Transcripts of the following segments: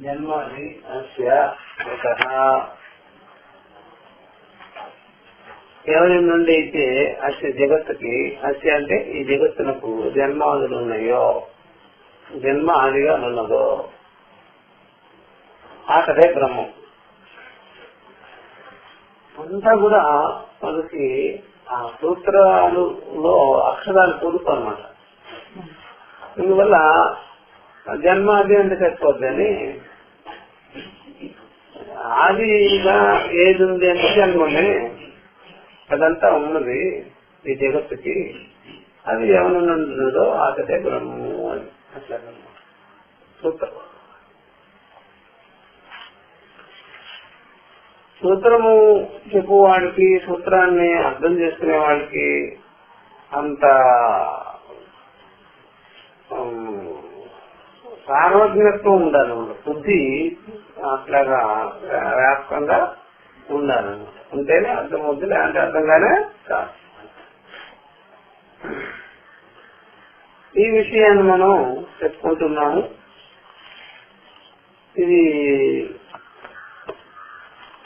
జన్మాది అస్య ఎవరి నుండి అయితే అస్య జగత్తుకి, అస్య అంటే ఈ జగత్తునకు జన్మాదులు ఉన్నాయో, జన్మ ఆదిగా ఉన్నదో అదే బ్రహ్మం. అంతా కూడా మనకి ఆ సూత్రాలలో అక్షరాలు పొదుపు అన్నమాట. ఇందువల్ల జన్మ ఆది అంటే సరిపోద్దని, ఆదిగా ఏది ఉంది అంటే జన్మనే, అదంతా ఉన్నది ఈ జగత్తుకి, అది ఏమనున్నదో అదే బ్రహ్మము అని అట్లా సూత్రం. సూత్రము చెప్పువాడికి, సూత్రాన్ని అర్థం చేసుకునే వాడికి అంత సార్వజ్ఞత్వం ఉండాలి, బుద్ధి అట్లాగా వ్యాపకంగా ఉండాలన్నమాట. ఉంటేనే అర్థమవుతుంది, లేదంటే అర్థంగానే కాదు. ఈ విషయాన్ని మనం చెప్పుకుంటున్నాము. ఇది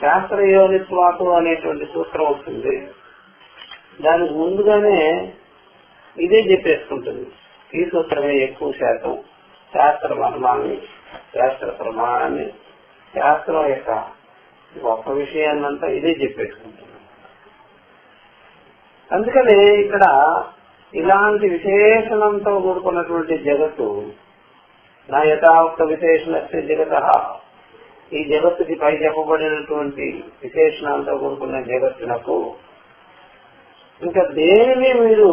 శాస్త్రయోనిత్వాటు అనేటువంటి సూత్రం వస్తుంది. దానికి ముందుగానే ఇదే చెప్పేసుకుంటుంది. ఈ సూత్రమే ఎక్కువ శాతం శాస్త్ర మర్మాన్ని, శాస్త్ర ప్రమాణాన్ని, శాస్త్రం యొక్క గొప్ప విషయాన్నంతా ఇదే చెప్పేసుకుంటుంది. అందుకనే ఇక్కడ ఇలాంటి విశేషణంతో కూడుకున్నటువంటి జగత్తు, నా యథావక్త విశేషణ జగత, ఈ జగత్తుకి పై చెప్పబడినటువంటి విశేషణాలతో కూడుకున్న జగత్తునకు ఇంకా దేనిని మీరు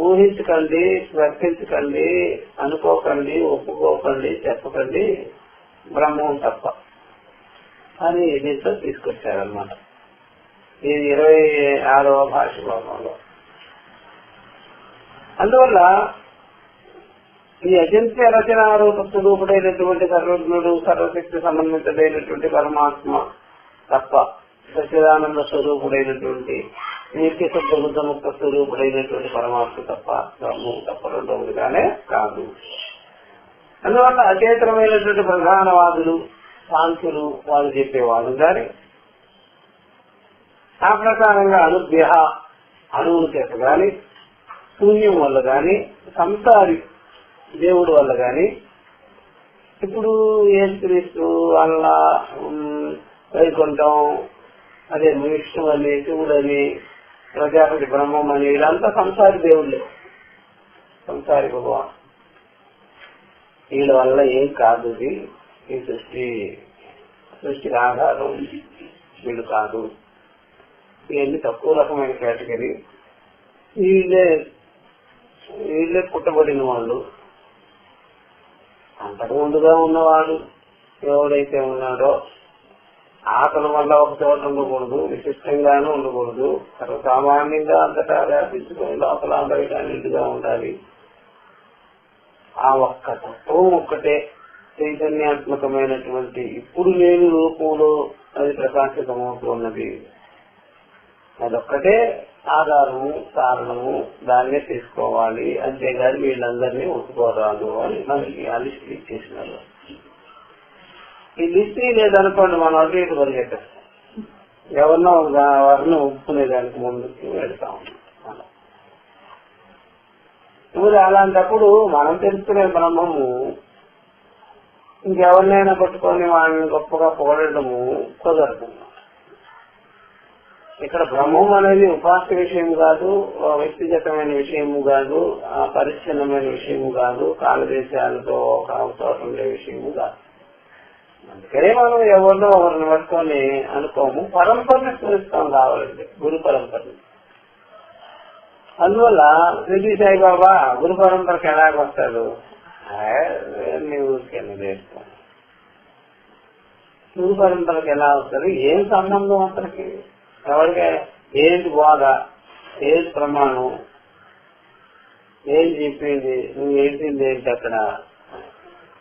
ఊహించకండి, వర్తించకండి, అనుకోకండి, ఒప్పుకోకండి, చెప్పకండి, బ్రహ్మం తప్ప అని దీంతో తీసుకొచ్చారనమాట. ఇది 26వ భాష్యభాగంలో. అందువల్ల ఈ అజంత్య రచనారూప స్వరూపుడైనటువంటి సర్వజ్ఞుడు, సర్వశక్తి సంబంధితుడైనటువంటి పరమాత్మ తప్ప, సచ్చిదానంద స్వరూపుడైనటువంటి నిత్య శుద్ధ బుద్ధముక్త స్వరూపుడైనటువంటి పరమాత్మ తప్ప, బ్రహ్మం తప్ప రెండవదిగానే కాదు. అందువల్ల అచేతనమైనటువంటి ప్రధానవాదులు, సాంఖ్యులు వాళ్ళు చెప్పేవాడు కానీ ఆ ప్రకారంగా అనుగ్రహ అణువుల చేత గాని, శూన్యం వల్ల గాని, సంసారి దేవుడు వల్ల గాని, ఇప్పుడు యేసుక్రీస్తు వల్ల వైకుంఠం, అదే విష్ణు అని, శివుడని, ప్రజాపతి బ్రహ్మం అని, ఇదంతా సంసారి దేవుళ్ళే, సంసారి భగవాన్. వీళ్ళ వల్ల ఏం కాదు, ఈ సృష్టికి ఆధారం వీళ్ళు కాదు. ఇవన్నీ తక్కువ రకమైన కేటగిరీ. వీళ్ళే పుట్టబడిన వాళ్ళు. అంతకు ముందుగా ఉన్నవాడు ఎవడైతే ఉన్నాడో ఆకలి వల్ల ఒక చోట ఉండకూడదు, విశిష్టంగానూ ఉండకూడదు, సర్వసామాన్యంగా అంతటా వ్యాపించుకొని లోపల బయట నిండుగా ఉండాలి. ఆ ఒక్క తత్వం ఒక్కటే చైతన్యాత్మకమైనటువంటి ఇప్పుడు లేని రూపంలో అది ప్రకాశితమవుతున్నది. అదొక్కటే ఆధారము, కారణము, దాన్నే తీసుకోవాలి. అంతేగాని వీళ్ళందరినీ ఒప్పుకోరాదు అని మనకి ఆ లిస్ట్ ఇచ్చేసినారు. ఈ లిస్ట్ లేదనుకోండి, మనం అటు ఇటు పరిగెట్టేస్తాం, ఎవరినో వారిని ఒప్పుకునేదానికి ముందుకు వెళ్తాం. ఇప్పుడు అలాంటప్పుడు మనం తెలుసుకునే బ్రహ్మము ఇంకెవరినైనా పట్టుకొని వాళ్ళని గొప్పగా పొగడము కుదరదు. ఇక్కడ బ్రహ్మం అనేది ఉపాస్య విషయం కాదు, వ్యక్తిగతమైన విషయము కాదు, పరిచ్ఛిన్నమైన విషయము కాదు, కాలదేశాలతో చోట ఉండే విషయము కాదు. అందుకనే మనం ఎవరినో ఎవరిని పట్టుకొని అనుకోము, పరంపరని స్మరిస్తాం కావాలంటే, గురు పరంపరని. అందువల్ల శ్రీ సాయిబాబా గురు పరంపరకి ఎలాగొస్తాడు, ఊరికెళ్ళి చేస్తాం. గురు పరంపరకి ఎలా వస్తారు, ఏం సంబంధం అతనికి, ఎవరికి ఏది బోధ, ఏది ప్రమాణం, ఏం చెప్పింది, నువ్వు ఏంటింది ఏంటి అక్కడ,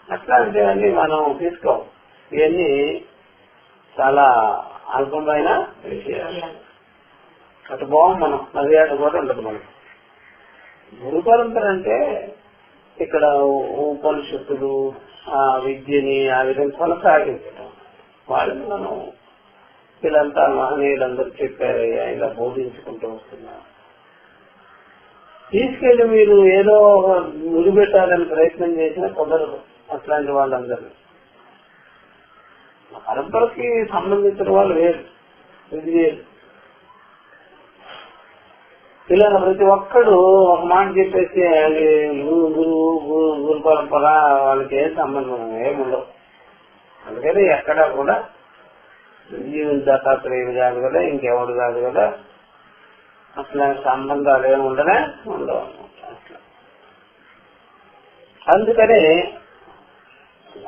అట్లాంటివన్నీ మనం తీసుకోం. ఇవన్నీ చాలా అల్పమైన విషయాలు. అటు బాగుంది మనం మర్యాద కూడా ఉండదు. మనకి గురు పరంపర అంటే ఇక్కడ ఉపనిషత్తులు ఆ విద్యని ఆ విధంగా కొనసాగించడం. వాళ్ళని మనం వీళ్ళంతా మహనీయులందరూ చెప్పారయ్యా, ఇలా బోధించుకుంటూ వస్తున్నారు. తీసుకెళ్లి మీరు ఏదో ముడిపెట్టాలని ప్రయత్నం చేసినా కుదరదు. అట్లాంటి వాళ్ళందరూ పరంపరకి సంబంధించిన వాళ్ళు వేరు, ఇది వేరు. ఇలా ప్రతి ఒక్కడు ఒక మాట చెప్పేసి గురు పరంపర వాళ్ళకి ఏం సంబంధం ఏముండవు. అందుకని ఎక్కడా కూడా దత్తాత్రేయుడు కాదు కదా, ఇంకెవడు కాదు కదా, అసలు సంబంధాలు ఏమి ఉండవు అట్లా. అందుకని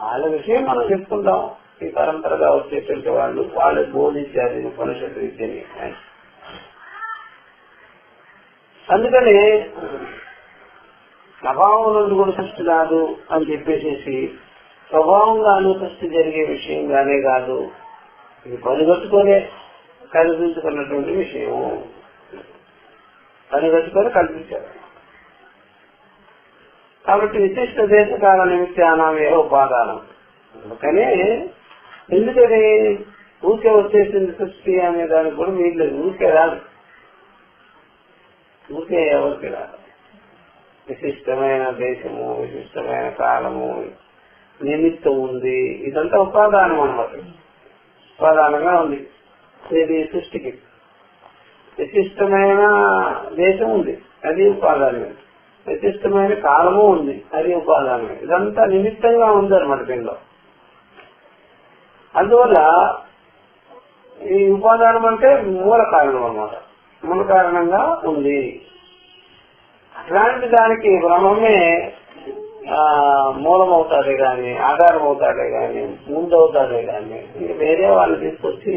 వాళ్ళ విషయం మనం చెప్పుకుంటాం. ఈ పరంపరగా వచ్చేటువంటి వాళ్ళు బోధించారు ఉపనిషత్తు విద్యని. అందుకని స్వభావం నుండి కూడా సృష్టి కాదు అని చెప్పేసి స్వభావంగాను సృష్టి జరిగే విషయంగానే కాదు, ఇది పనిగట్టుకునే కల్పించుకున్నటువంటి విషయం. పనిగట్టుకొని కల్పించారు. కాబట్టి విశిష్ట దేశకాల నిమిత్తానం ఏ ఉపాదానం. అందుకని ఎందుకని ఊరికే వచ్చేసింది సృష్టి అనే దానికి కూడా వీళ్ళు ఊరికే రాదు, ఊరికే ఎవరికి రాదు. విశిష్టమైన దేశము, విశిష్టమైన కాలము, నిమిత్తం ఉంది. ఇదంతా ఉపాదానం అన్నమాట. ఉపాదానంగా ఉంది ఇది సృష్టికి. విశిష్టమైన దేశం ఉంది, అది ఉపాదానమే. విశిష్టమైన కాలము ఉంది, అది ఉపాదానమే. ఇదంతా నిమిత్తంగా ఉంది అన్నమాట దీనిలో. అందువల్ల ఈ ఉపాదానం అంటే మూల కారణం అన్నమాట. మూల కారణంగా ఉంది. అట్లాంటి దానికి బ్రహ్మమే మూలమవుతాడే గాని, ఆధారం అవుతాడే గాని, ముందు అవుతాడే గాని, వేరే వాళ్ళు తీసుకొచ్చి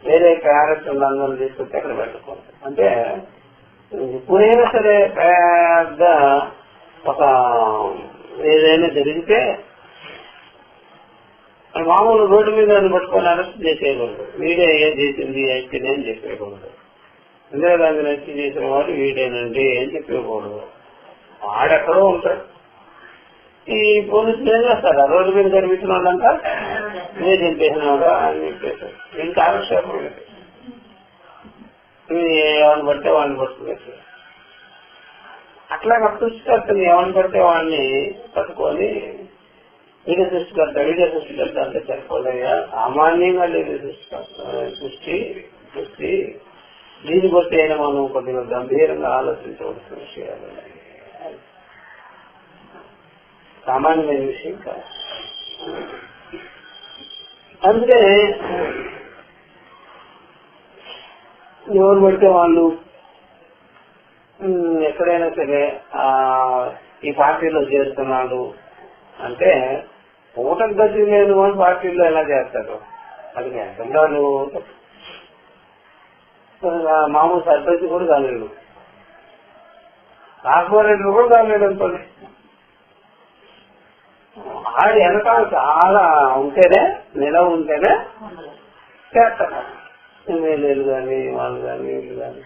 వేరే క్యారెక్టర్ అందరూ తీసుకొచ్చి అక్కడ పెట్టుకోండి. అంటే ఎప్పుడైనా సరే పెద్ద ఒక ఏదైనా జరిగితే మామూలు రోడ్డు మీద పట్టుకొని అరెస్ట్ చేసేయకూడదు. వీడే ఏం చేసింది యాక్చువల్లీ అని చెప్పేయకూడదు. ఇందిరాగాంధీ నచ్చి చేసిన వాడు వీడేనండి అని చెప్పేయకూడదు. వాడెక్కడో ఉంటాడు. ఈ పోలీసులు ఏం చేస్తారు, రోడ్డు మీద కనిపించిన వాళ్ళంతా మీరు చంపేసిన వాడు అని చెప్పేశారు. ఇంకా ఆవిష్కారం ఎవరిని పడితే వాడిని పట్టుకునేది. అట్లాగా సృష్టికర్తని ఎవరిని పడితే వాడిని పట్టుకొని వీడియో సృష్టికర్త అంటే సరిపోలేదా? సామాన్యంగా లేదు సృష్టి దీని బట్టి అయినా మనం కొద్దిగా గంభీరంగా ఆలోచించవలసిన విషయాలు. సామాన్యమైన విషయం కాదు. అందుకే ఎవరు పడితే వాళ్ళు ఎక్కడైనా సరే ఈ పార్టీలో చేస్తున్నాడు అంటే ఓటకు గతి లేదు అని పార్టీలో ఎలా చేస్తారు? అది ఎంతలో మామూలు సర్పంచ్ కూడా కాలేడు, కార్పొరేటర్ కూడా కాలేడు అనుకోండి. ఆడి వెనకాల చాలా ఉంటేనే, నిలవ ఉంటేనే చేస్తారు. ఎమ్మెల్యేలు కానీ వాళ్ళు కానీ వీళ్ళు కానీ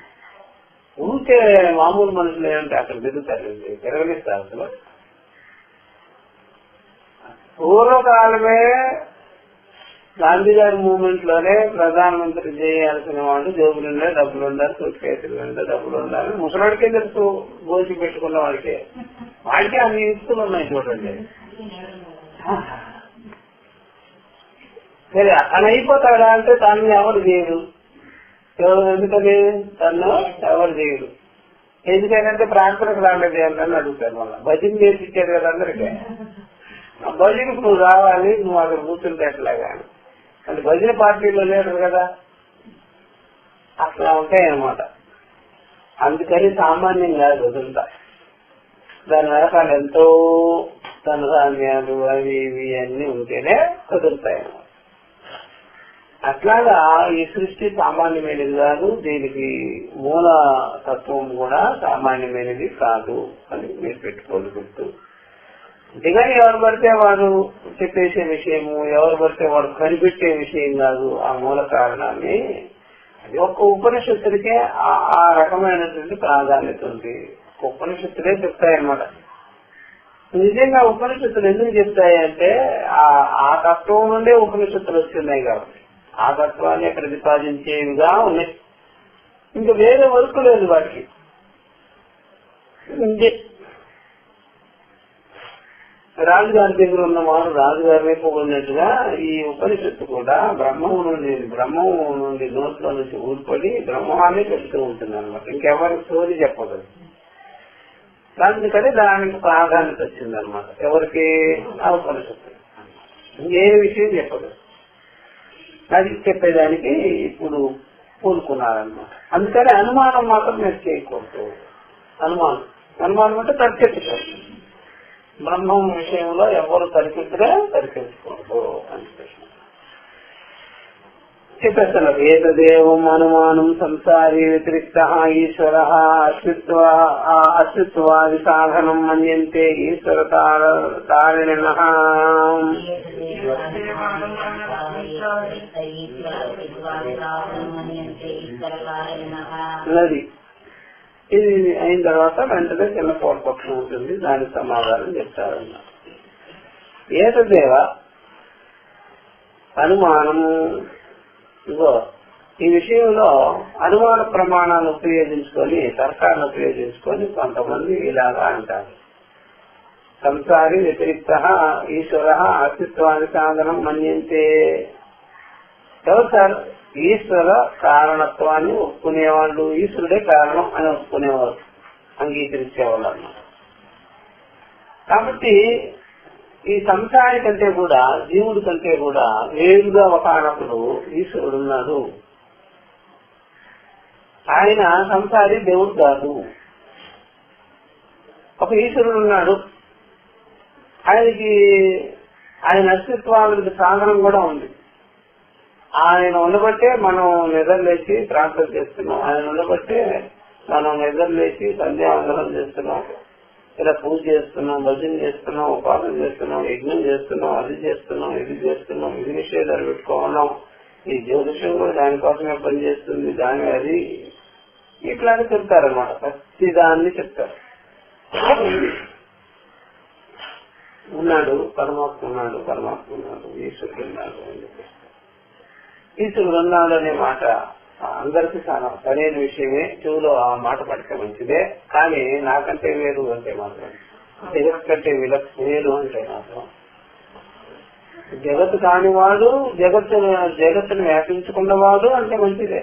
ఊరికే మామూలు మనుషులు ఏంటంటే అక్కడ తిరుగుతారండి, తిరగలిస్తారు. అసలు పూర్వకాలమే గాంధీ గారి మూవ్మెంట్ లోనే ప్రధానమంత్రి చేయాల్సిన వాళ్ళు జోబులుండే డబ్బులు ఉండాలి, సూట్ కేసులు ఉండే డబ్బులు ఉండాలి. ముసలాడికే తెలుసు, గోచి పెట్టుకున్న వాడికే అన్ని ఇస్తులు ఉన్నాయి చూడండి. సరే అతను అయిపోతాడా అంటే తను ఎవరు చేయడు. ఎందుకని తను ఎవరు చేయడు? ఎందుకంటే ప్రార్థనకు రాలేదు అని అడుగుతాను. మళ్ళీ భజన నేర్పించారు కదా అందరికీ. భజనకు నువ్వు రావాలి, నువ్వు అక్కడ కూర్చుంటే ఎట్లాగా అంటే భజన పార్టీలో లేడు కదా, అట్లా ఉంటాయన్నమాట. అందుకని సామాన్యంగా వదులుతా. దాని వెనకాల ఎంతో ధనధాన్యాలు అవి ఇవి అన్ని ఉంటేనే కుదురుతాయి. అట్లాగా ఈ సృష్టి సామాన్యమైనది కాదు, దీనికి మూల తత్వం కూడా సామాన్యమైనది కాదు అని మీరు పెట్టుకోవాలి గుర్తు. అంతేగాని ఎవరు పడితే వాడు చెప్పేసే విషయము, ఎవరు పడితే వాడు కనిపెట్టే విషయం కాదు. ఆ మూల కారణాన్ని అది ఒక్క ఉపనిషత్తులకే ఆ రకమైనటువంటి ప్రాధాన్యత ఉంది. ఉపనిషత్తులే చెప్తాయన్నమాట. నిజంగా ఉపనిషత్తులు ఎందుకు చెప్తాయంటే ఆ తత్వం నుండే ఉపనిషత్తులు వస్తున్నాయి కాబట్టి ఆ తత్వాన్ని ప్రతిపాదించేవిగా ఉన్నాయి. ఇంకా వేరే వర్క్ లేదు వాటికి. రాజుగారి దగ్గర ఉన్నవారు రాజుగారిని పొగిడినట్టుగా ఈ ఉపనిషత్తు కూడా బ్రహ్మం నుండి నోట్లో నుంచి ఊడిపడి బ్రహ్మాన్ని చెప్తూ ఉంటుంది అనమాట. ఇంకెవరికి స్టోరీ చెప్పదు. అందుకని దానికి ప్రాధాన్యత వచ్చిందనమాట. ఎవరికి? ఆ ఉపనిషత్తు. ఇంకే విషయం చెప్పదు. అది చెప్పేదానికి ఇప్పుడు పూనుకున్నారనమాట. అందుకని అనుమానం మాత్రం మీరు చేయకూడదు. అనుమానం అంటే తరికెట్టుకోవచ్చు. బ్రహ్మం విషయంలో ఎవరు తరికెట్టుకోకూడదు అని చెప్పేస్తున్నారు. ఏతదేవం అనుమానం సంసారీ వ్యతిరిక్త ఈశ్వర అస్తిత్వాది సాధనం మన్యంతే ఈశ్వర తారిణః. నది ఇది అయిన తర్వాత వెంటనే చిన్న పూర్వపక్షం ఉంటుంది. దానికి సమాధానం చెప్తారన్న. ఏతదేవ అనుమానము. ఇగో ఈ విషయంలో అనుమాన ప్రమాణాలు ఉపయోగించుకొని తర్కాన్ని ఉపయోగించుకొని కొంతమంది ఇలాగా అంటారు. సంసారి వ్యతిరిక్త ఈశ్వర అస్తిత్వాన్ని సాధనం మన్యంతే. ఎవరు సార్? ఈశ్వర కారణత్వాన్ని ఒప్పుకునేవాళ్ళు, ఈశ్వరుడే కారణం అని ఒప్పుకునేవారు, అంగీకరించేవాళ్ళు అన్నమాట. కాబట్టి ఈ సంసారి కంటే కూడా జీవుడి కంటే కూడా వేరుగా ఒకనప్పుడు ఈశ్వరుడు ఉన్నాడు. ఆయన సంసారి దేవుడు కాదు. ఒక ఈశ్వరుడు ఉన్నాడు. ఆయన అస్తిత్వానికి సాధనం కూడా ఉంది. ఆయన ఉండబట్టే మనం నిద్రలేసి ప్రార్థన చేస్తున్నాం. ఆయన ఉండబట్టే మనం నిద్రలేసి సంధ్యావందనం చేస్తున్నాం, ఇలా పూజ చేస్తున్నాం, భజన చేస్తున్నాం, ఉపాసన చేస్తున్నాం, యజ్ఞం చేస్తున్నాం, అది చేస్తున్నాం, ఇది చేస్తున్నాం, ఇది నిషేధాలు పెట్టుకోవడం. ఈ జ్యోతిషం కూడా దానికోసమే పనిచేస్తుంది. దాని అది ఇట్లానే చెప్తారన్నమాట. ప్రతిదాన్ని చెప్తారు. ఉన్నాడు పరమాత్మ, ఉన్నాడు ఈశ్వరుడు ఉన్నాడు అని చెప్పేసి. ఈశ్వరుడు ఉన్నాడు అనే మాట అందరికీ చాలా సరైన విషయమే. చెవులో ఆ మాట పడితే మంచిదే. కానీ నాకంటే వేరు అంటే మాత్రం, జగత్ కంటే వేరు అంటే మాత్రం, జగత్తు కానివాడు జగత్తును వ్యాపించుకున్నవాడు అంటే మంచిదే.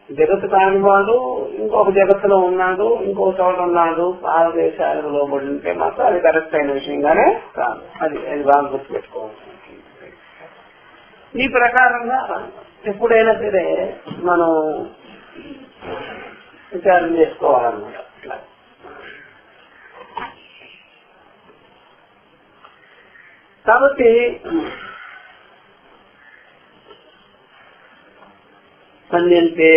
జగత్తు కానివాడు ఇంకొక జగత్తులో ఉన్నాడు, ఇంకో చోట ఉన్నాడు, భారతదేశాలకు లోబడి ఉంటే మాత్రం అది కరెక్ట్ అయిన విషయంగానే కాదు. అది బాగా గుర్తుపెట్టుకోవాలి. ఈ ప్రకారంగా ఎప్పుడైనా సరే మనం విచారం చేసుకోవాలన్నమాట. అట్లా కాబట్టి మన్యంతే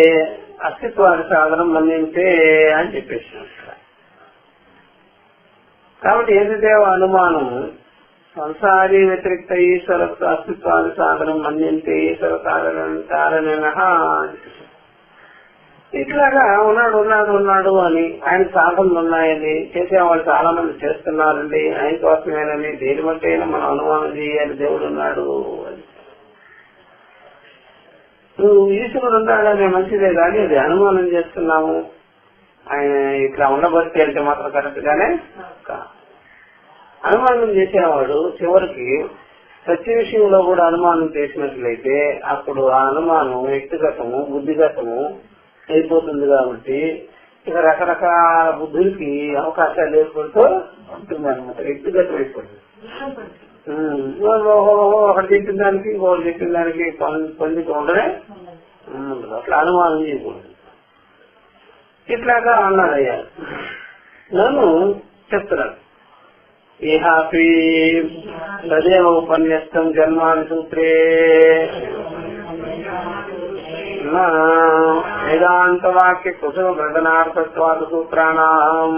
అస్తిత్వానికి సాధనం మన్యంతే అని చెప్పేసిన. కాబట్టి ఏదైతే అనుమానం సంసారీ వ్యతిరిక్త ఈశ్వర అస్తిత్వానికి సాధనం మన్యంతే ఈశ్వర కారణేన. ఇట్లాగా ఉన్నాడు అని, ఆయన సాధనలు ఉన్నాయని, చేసేవాళ్ళు చాలా మంది చేస్తున్నారండి, ఆయన కోసమేనని, దేని బట్టి అయినా మనం అనుమానం చేయాలి దేవుడు ఉన్నాడు అని. నువ్వు ఈశ్వరుడు ఉన్నాడనే మంచిదే కానీ అది అనుమానం చేస్తున్నాము ఆయన ఇట్లా ఉండబట్టి అంటే మాత్రం కరెక్ట్ గానే. అనుమానం చేసేవాడు చివరికి సత్య విషయంలో కూడా అనుమానం చేసినట్లయితే అప్పుడు ఆ అనుమానం వ్యక్తిగతము బుద్ధిగతము అయిపోతుంది. కాబట్టి ఇక రకరకాల బుద్ధులకి అవకాశాలు ఏర్పడుతూ ఉంటుంది అనమాట. వ్యక్తిగతం అయిపోతుంది. ఒకటి చెప్పిన దానికి ఇంకోటి చెప్పిన దానికి పొందిక ఉండనే ఉండదు. అట్లా అనుమానం చేయకూడదు. ఇట్లాగా అన్నాడయ్యా. నన్ను చెప్తున్నాను. ఇహాపి తదేవ ఉపన్యస్తం జన్మాని సూత్రే వేదాంత వాక్య కుసుమ ప్రదనార్థత్వాద సూత్రాణం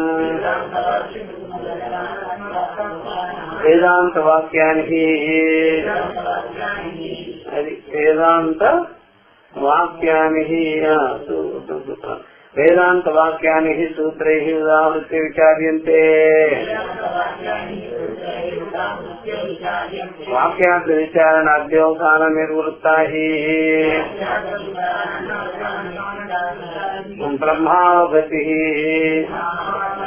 వేదాంత వాక్యానికి అది వేదాంత వాక్యానికి వేదాంత వాక్యాని సూత్రై ఉదాహృత్య విచార్యంతే. వాక్యాంత విచారణ అధ్యవసాన నిర్వృత్తా బ్రహ్మావగతి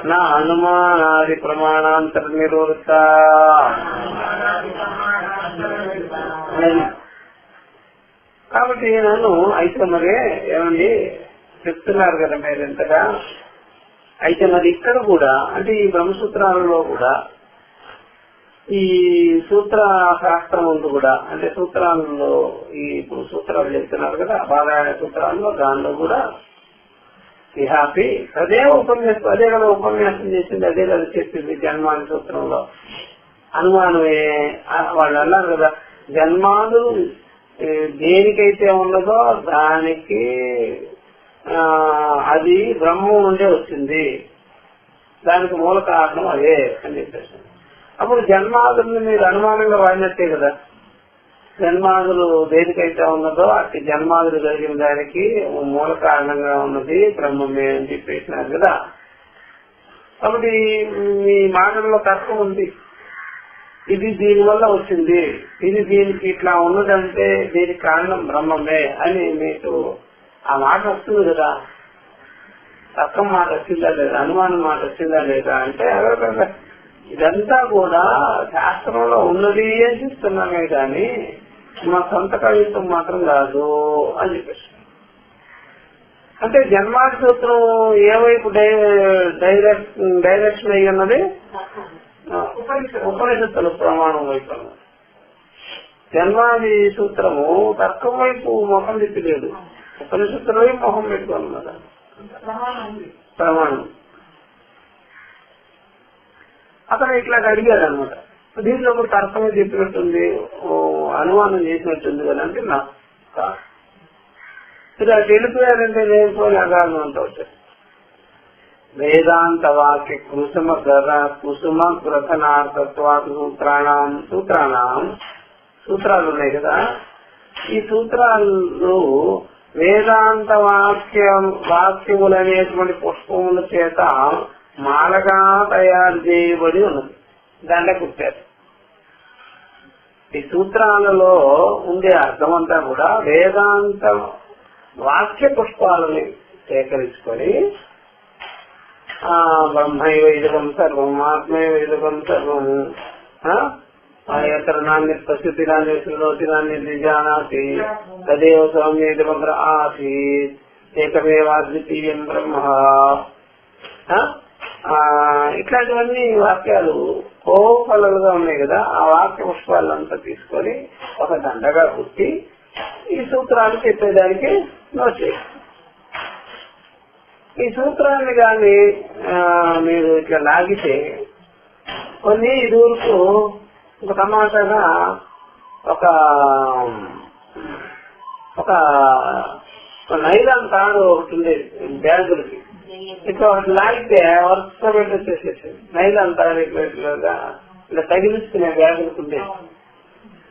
నా అనుమానాది ప్రమాణాంతర నిర్వృత్త. కాబట్టి నన్ను అయితే మరి ఏమండి చెప్తున్నారు కదా మీరు ఎంతగా. అయితే మరి ఇక్కడ కూడా అంటే ఈ బ్రహ్మసూత్రాలలో కూడా ఈ సూత్ర శాస్త్రం ఉంది కూడా, అంటే సూత్రాలలో ఈ సూత్రాలు చెప్తున్నారు కదా బాధాయన సూత్రాల్లో, దానిలో కూడా ఇహాపి అదే ఉపన్యాసం, అదే కదా ఉపన్యాసం చేసింది, అదే కదా చెప్పింది జన్మాది సూత్రంలో. అనుమానమే వాళ్ళు అన్నారు కదా, జన్మాలు దేనికైతే ఉన్నదో దానికి అది బ్రహ్మం నుండే వచ్చింది, దానికి మూల కారణం అదే అని చెప్పేసి. అప్పుడు జన్మాదుల్ని మీరు అనుమానంగా వాడినట్టే కదా. జన్మాదులు దేనికైతే ఉన్నదో అట్టి జన్మాదులు కలిగిన దానికి మూల కారణంగా ఉన్నది బ్రహ్మమే అని చెప్పేసినారు కదా. కాబట్టి మీ మాటల్లో తర్కం ఉంది, ఇది దీనివల్ల వచ్చింది, ఇది దీనికి ఇట్లా ఉన్నదంటే దీనికి కారణం బ్రహ్మమే అని మీకు ఆ మాట వస్తుంది కదా. తర్కం మాట వచ్చిందా లేదా, అనుమానం మాట వచ్చిందా లేదా అంటే ఎవరికైనా ఇదంతా కూడా శాస్త్రంలో ఉన్నది అని చెప్తున్నామే కానీ మా సొంత కవిత్వం మాత్రం కాదు అని చెప్పేసి. అంటే జన్మాది సూత్రం ఏ వైపు డైరెక్షన్ అయ్యి ఉన్నది, ఉపనిషత్తుల ప్రమాణం వైపు. జన్మాది సూత్రము తర్కం వైపు మొహం తిప్పలేదు, ఉపనిషత్తుల వైపు మొహం పెట్టుకున్నదా ప్రమాణం. అతను ఇట్లా అడిగాడు అనమాట, దీంట్లో కూడా తర్కమే చెప్పినట్టుంది, అనుమానం చేసినట్టుంది కదా అంటే నాకు ఇలా వెళ్ళిపోయారంటే లేకపోయినా కారణం అంతా వచ్చారు. వేదాంత వాక్య కుసుమ గ్రథనార్థత్వాది సూత్రాలు ఉన్నాయి కదా. ఈ సూత్రాలు వేదాంత వాక్యములు అనేటువంటి పుష్పముల చేత మాలగా తయారు చేయబడి ఉన్నది, దాంట్లో కుట్టారు. ఈ సూత్రాలలో ఉండే అర్థమంతా కూడా వేదాంత వాక్య పుష్పాలని సేకరించుకొని బ్రహ్మైవ ఇదకం సర్వం ఆత్మైవ ఇదకం సర్వం ఎత్ర నాణ్య ప్రసిద్ధి నాణ్యోతి నాణ్యతి జానాతి తదేవ సౌమ్యేదమంత్ర ఆసీత్ ఏకమేవాద్వితీయం బ్రహ్మ. ఇట్లాంటివన్నీ వాక్యాలు కోపలలుగా ఉన్నాయి కదా. ఆ వాక్య పుష్పాలంతా తీసుకొని ఒక దండగా కుట్టి ఈ సూత్రాలు చెప్పేదానికి నోట్. ఈ సూత్రాన్ని కానీ మీరు ఇట్లా లాగితే కొన్ని ఇదివరకు ఒక తమాషాగా ఒక నైలాన్ తాడు ఒకటి ఉండేది బ్యాగులకి, ఇట్లా ఒకటి లాగితే వరుస పెట్టి వచ్చేసేసి నైలాన్ తాడు ఇట్లా తగిలించుకునే బ్యాగులకు ఉండేది.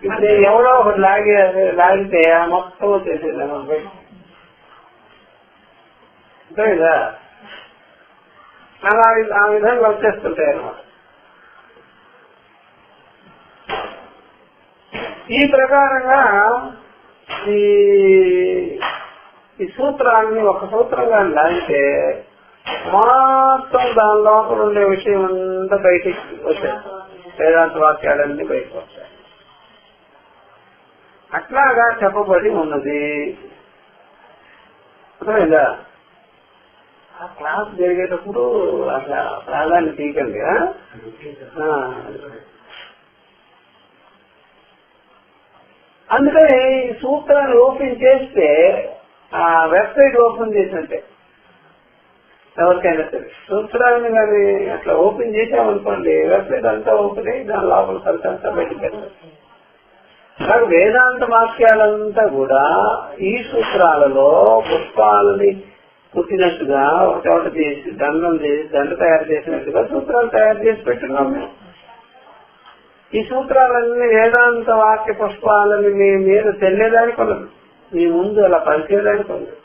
ఇప్పుడు ఎవడో ఒకటి లాగితే మొత్తం వచ్చేసేది అన్నమాట. అంతేదా అలా ఆ విధంగా వచ్చేస్తుంటాయి అన్నమాట. ఈ ప్రకారంగా ఈ సూత్రాన్ని ఒక సూత్రంగా లాగితే మొత్తం దాని లోపల ఉండే విషయం అంతా బయటికి వచ్చాయి, వేదాంత వాక్యాలన్నీ బయటకు వచ్చాయి. అట్లాగా చెప్పబడి ఉన్నది. అర్థమైందా? ఆ క్లాస్ జరిగేటప్పుడు అట్లా ప్రాధాన్యత తీయకండి. అందుకని ఈ సూత్రాన్ని ఓపెన్ చేస్తే ఆ వెబ్సైట్ ఓపెన్ చేసినట్టే ఎవరికైనా సరే. సూత్రాన్ని కానీ అట్లా ఓపెన్ చేసామనుకోండి, వెబ్సైట్ అంతా ఓపెన్ అయ్యి దాని లోపల ఫలితంతా బయటకు వెళ్తారు. నాకు వేదాంత వాక్యాలంతా కూడా ఈ సూత్రాలలో పుష్పాలని పుట్టినట్టుగా ఒక చోట చేసి దండ తయారు చేసినట్టుగా సూత్రాలు తయారు చేసి పెట్టున్నాం మేము. ఈ సూత్రాలన్నీ వేదాంత వాక్య పుష్పాలని మీ మీద తెల్లేదానికి ఉండదు, మీ ముందు అలా పలిచేదానికి ఉండదు.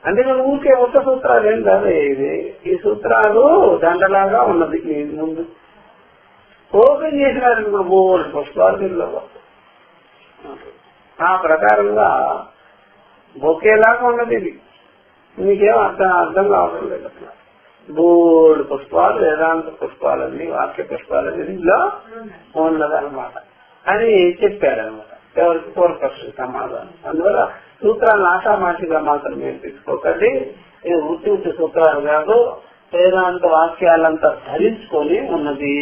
అంటే నువ్వు ఊరికే ఉత్త సూత్రాలు ఏం కాదు. ఇది ఈ సూత్రాలు దండలాగా ఉన్నది మీ ముందు. ఓపెన్ చేసినారు బోర్డు పుష్పాలు. ఆ ప్రకారంగా బొకేలాగా ఉన్నది ఇది. మీకేం అర్థం కావడం లేదు. అట్లా బోర్డు పుష్పాలు, వేదాంత పుష్పాలన్నీ, వాక్య పుష్పాలన్నీ ఇందులో ఉన్నదన్నమాట అని చెప్పారనమాట. ఎవరికి పూర్వపక్ష సమాధానం. అందువల్ల సూత్రాలను ఆషామాషిగా మాత్రం మీరు తీసుకోకండి. ఇది ఉత్తి సూత్రాలు కాదు, వేదాంత వాక్యాలంతా ధరించుకొని ఉన్నది.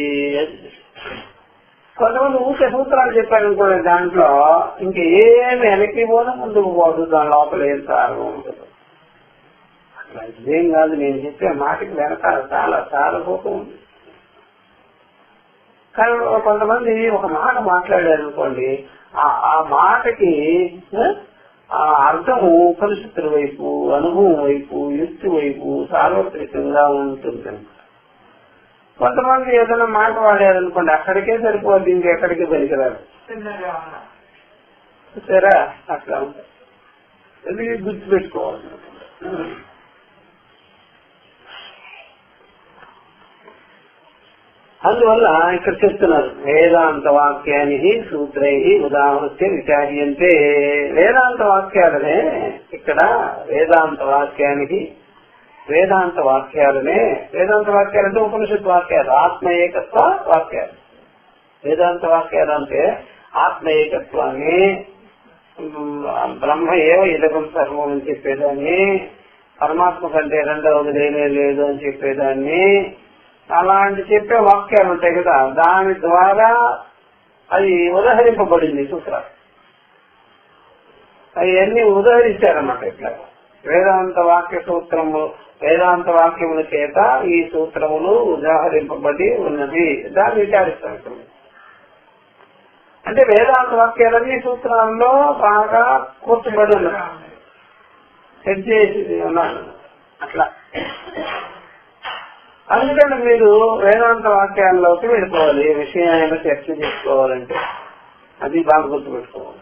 కొంతమంది ఊరికే సూత్రాలు చెప్పారనుకోండి, దాంట్లో ఇంకేమి వెనక్కి పోదు ముందుకు పోదు, దాని లోపల ఏం సారం ఉంటుంది. అట్లా ఇదేం కాదు. నేను చెప్పే మాటకి వెనకాల చాలా చాలా రూపం ఉంది. కానీ కొంతమంది ఒక మాట మాట్లాడారు అనుకోండి, ఆ మాటకి ఆ అర్థము ఉపనిషత్తుల వైపు, అనుభవం వైపు, యుక్తి వైపు సార్వత్రికంగా ఉంటుంది. కొంతమంది ఏదైనా మాట వాడారనుకోండి, అక్కడికే సరిపోద్ది, ఇంకెక్కడికి పనికిరారు. సరే, అట్లా ఉంటాయి. అది గుర్తుపెట్టుకోవాలి. అందువల్ల ఇక్కడ చెప్తున్నారు, వేదాంత వాక్యాన్ని సూత్రై ఉదాహృత్య విచార్యంతే. వేదాంత వాక్యాలనే ఇక్కడ వేదాంత వాక్యానికి వేదాంత వాక్యాలంటే ఉపనిషత్ వాక్యాలు, ఆత్మ ఏకత్వ వాక్యాలు. వేదాంత వాక్యాలు అంటే ఆత్మ ఏకత్వాన్ని, బ్రహ్మ ఏవ ఇదకం సర్వం అని చెప్పేదాన్ని, పరమాత్మ కంటే రెండవది లేనే లేదు అని చెప్పేదాన్ని, అలాంటి చెప్పే వాక్యాలు ఉంటాయి కదా, దాని ద్వారా అది ఉదహరింపబడింది సూత్రాలు. అవన్నీ ఉదహరించారన్నమాట. ఇట్లా వేదాంత వాక్య సూత్రము, వేదాంత వాక్యముల చేత ఈ సూత్రములు ఉదాహరింపబడి ఉన్నది. దాన్ని విచారిస్తాం. అంటే వేదాంత వాక్యాలన్నీ సూత్రాల్లో బాగా కూర్చబడి ఉన్నాయి, సెట్ చేసి ఉన్నాను. అట్లా అందుకని మీరు వేదాంత వాక్యాల్లోకి వెళ్ళిపోవాలి. ఏ విషయాన్ని చర్చ చేసుకోవాలంటే అది బాగా గుర్తుపెట్టుకోవాలి.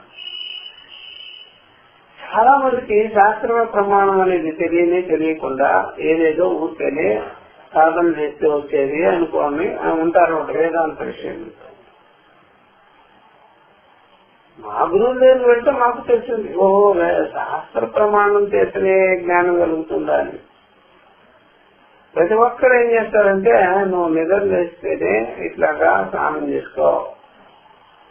చాలా మందికి శాస్త్ర ప్రమాణం అనేది తెలియకుండా ఏదేదో ఊరికేనే సాధన చేస్తే వచ్చేది అనుకోని ఉంటారు. వేదాంత విషయం మా గురువు దగ్గర వెళ్తే మాకు తెలిసింది, ఓహో శాస్త్ర ప్రమాణం చేస్తేనే జ్ఞానం కలుగుతుందా అని. ప్రతి ఒక్కరు ఏం చేస్తారంటే, నువ్వు నిద్ర లేస్తేనే ఇట్లాగా స్నానం చేసుకో,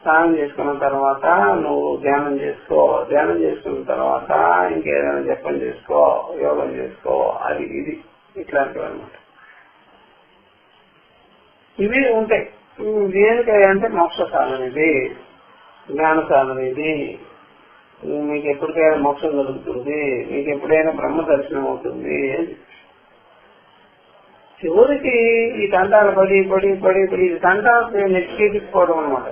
స్నానం చేసుకున్న తర్వాత నువ్వు ధ్యానం చేసుకో, ధ్యానం చేసుకున్న తర్వాత ఇంకేదైనా జపం చేసుకో, యోగం చేసుకో, అది ఇది ఇట్లాంటివి అనమాట. ఇవి ఉంటాయి. దేనికంటే మోక్ష సాధన ఇది, జ్ఞాన సాధన ఇది, మీకు ఎప్పటికైనా మోక్షం కలుగుతుంది, మీకు ఎప్పుడైనా బ్రహ్మ దర్శనం అవుతుంది. చివరికి ఈ తంటాలు పడి తంటాలు నెక్కిపోవడం అనమాట.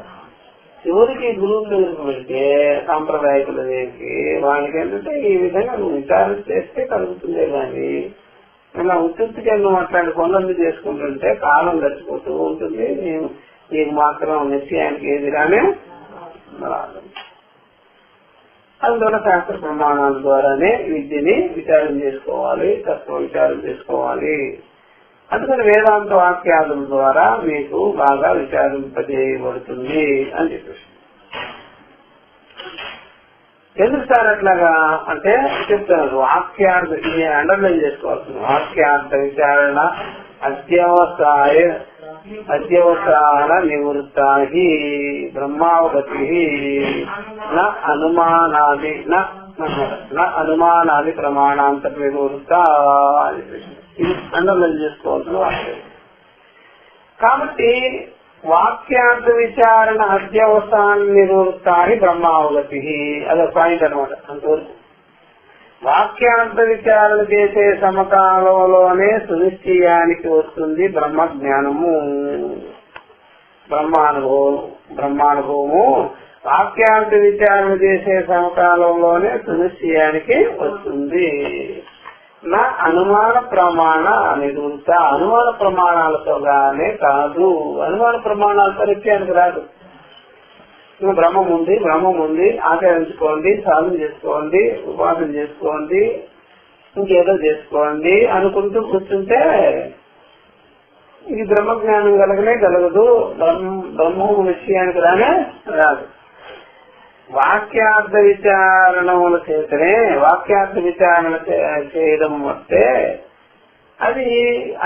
చివరికి గురువుల దగ్గరికి వెళ్తే సాంప్రదాయకుల దగ్గరికి వాళ్ళకి ఏంటంటే ఈ విధంగా నువ్వు విచారణ చేస్తే కలుగుతుందే కానీ ఇలా ఉత్తుగా నువ్వు అట్లాంటి పనులన్నీ చేసుకుంటుంటే కాలం గడిచిపోతూ ఉంటుంది. నీకు మాత్రం నిశ్చయానికి ఎదురానే రాదు. అందువల్ల శాస్త్ర ప్రమాణాల ద్వారానే విద్యని విచారం చేసుకోవాలి, తత్వ విచారం చేసుకోవాలి. అందుకని వేదాంత వాక్యాల ద్వారా మీకు బాగా విచారింపజేయబడుతుంది అని చెప్పేసి. ఎందుకు సార్ అట్లాగా అంటే చెప్తున్నారు, వాక్యార్థ ఇది అండర్లైన్ చేసుకోవాల్సింది. వాక్యార్థ విచారణ అత్యవసాన నివృత్తాహి బ్రహ్మావగతి అనుమానాది ప్రమాణాంత వివృత్త అని ఇది అండర్లైన్ చేసుకోవాల్సిన వాక్యం. కాబట్టి వాక్యార్థ విచారణ అత్యవసాన నివృత్తాహి బ్రహ్మావగతి అదొక పాయింట్ అనమాట. అంతవరకు వాక్యార్థ విచారణ చేసే సమకాలంలోనే సునిశ్చయానికి వస్తుంది బ్రహ్మజ్ఞానము, బ్రహ్మానుభవము. వాక్యార్థ విచారణ చేసే సమకాలంలోనే సునిశ్చయానికి వస్తుంది. నా అనుమాన ప్రమాణ నివృత్త, అనుమాన ప్రమాణాలతో గానే కాదు. అనుమాన ప్రమాణాలతో నిత్యానికి రాదు. బ్రహ్మం ఉంది ఆచరించుకోండి, సాధన చేసుకోండి, ఉపాసన చేసుకోండి, ఇంకేదో చేసుకోండి అనుకుంటూ కూర్చుంటే ఇది బ్రహ్మజ్ఞానం కలగదు, బ్రహ్మము విషయానికి రాదు. వాక్యార్థ విచారణముల చేతనే వాక్యార్థ విచారణ చేయడం వస్తే అది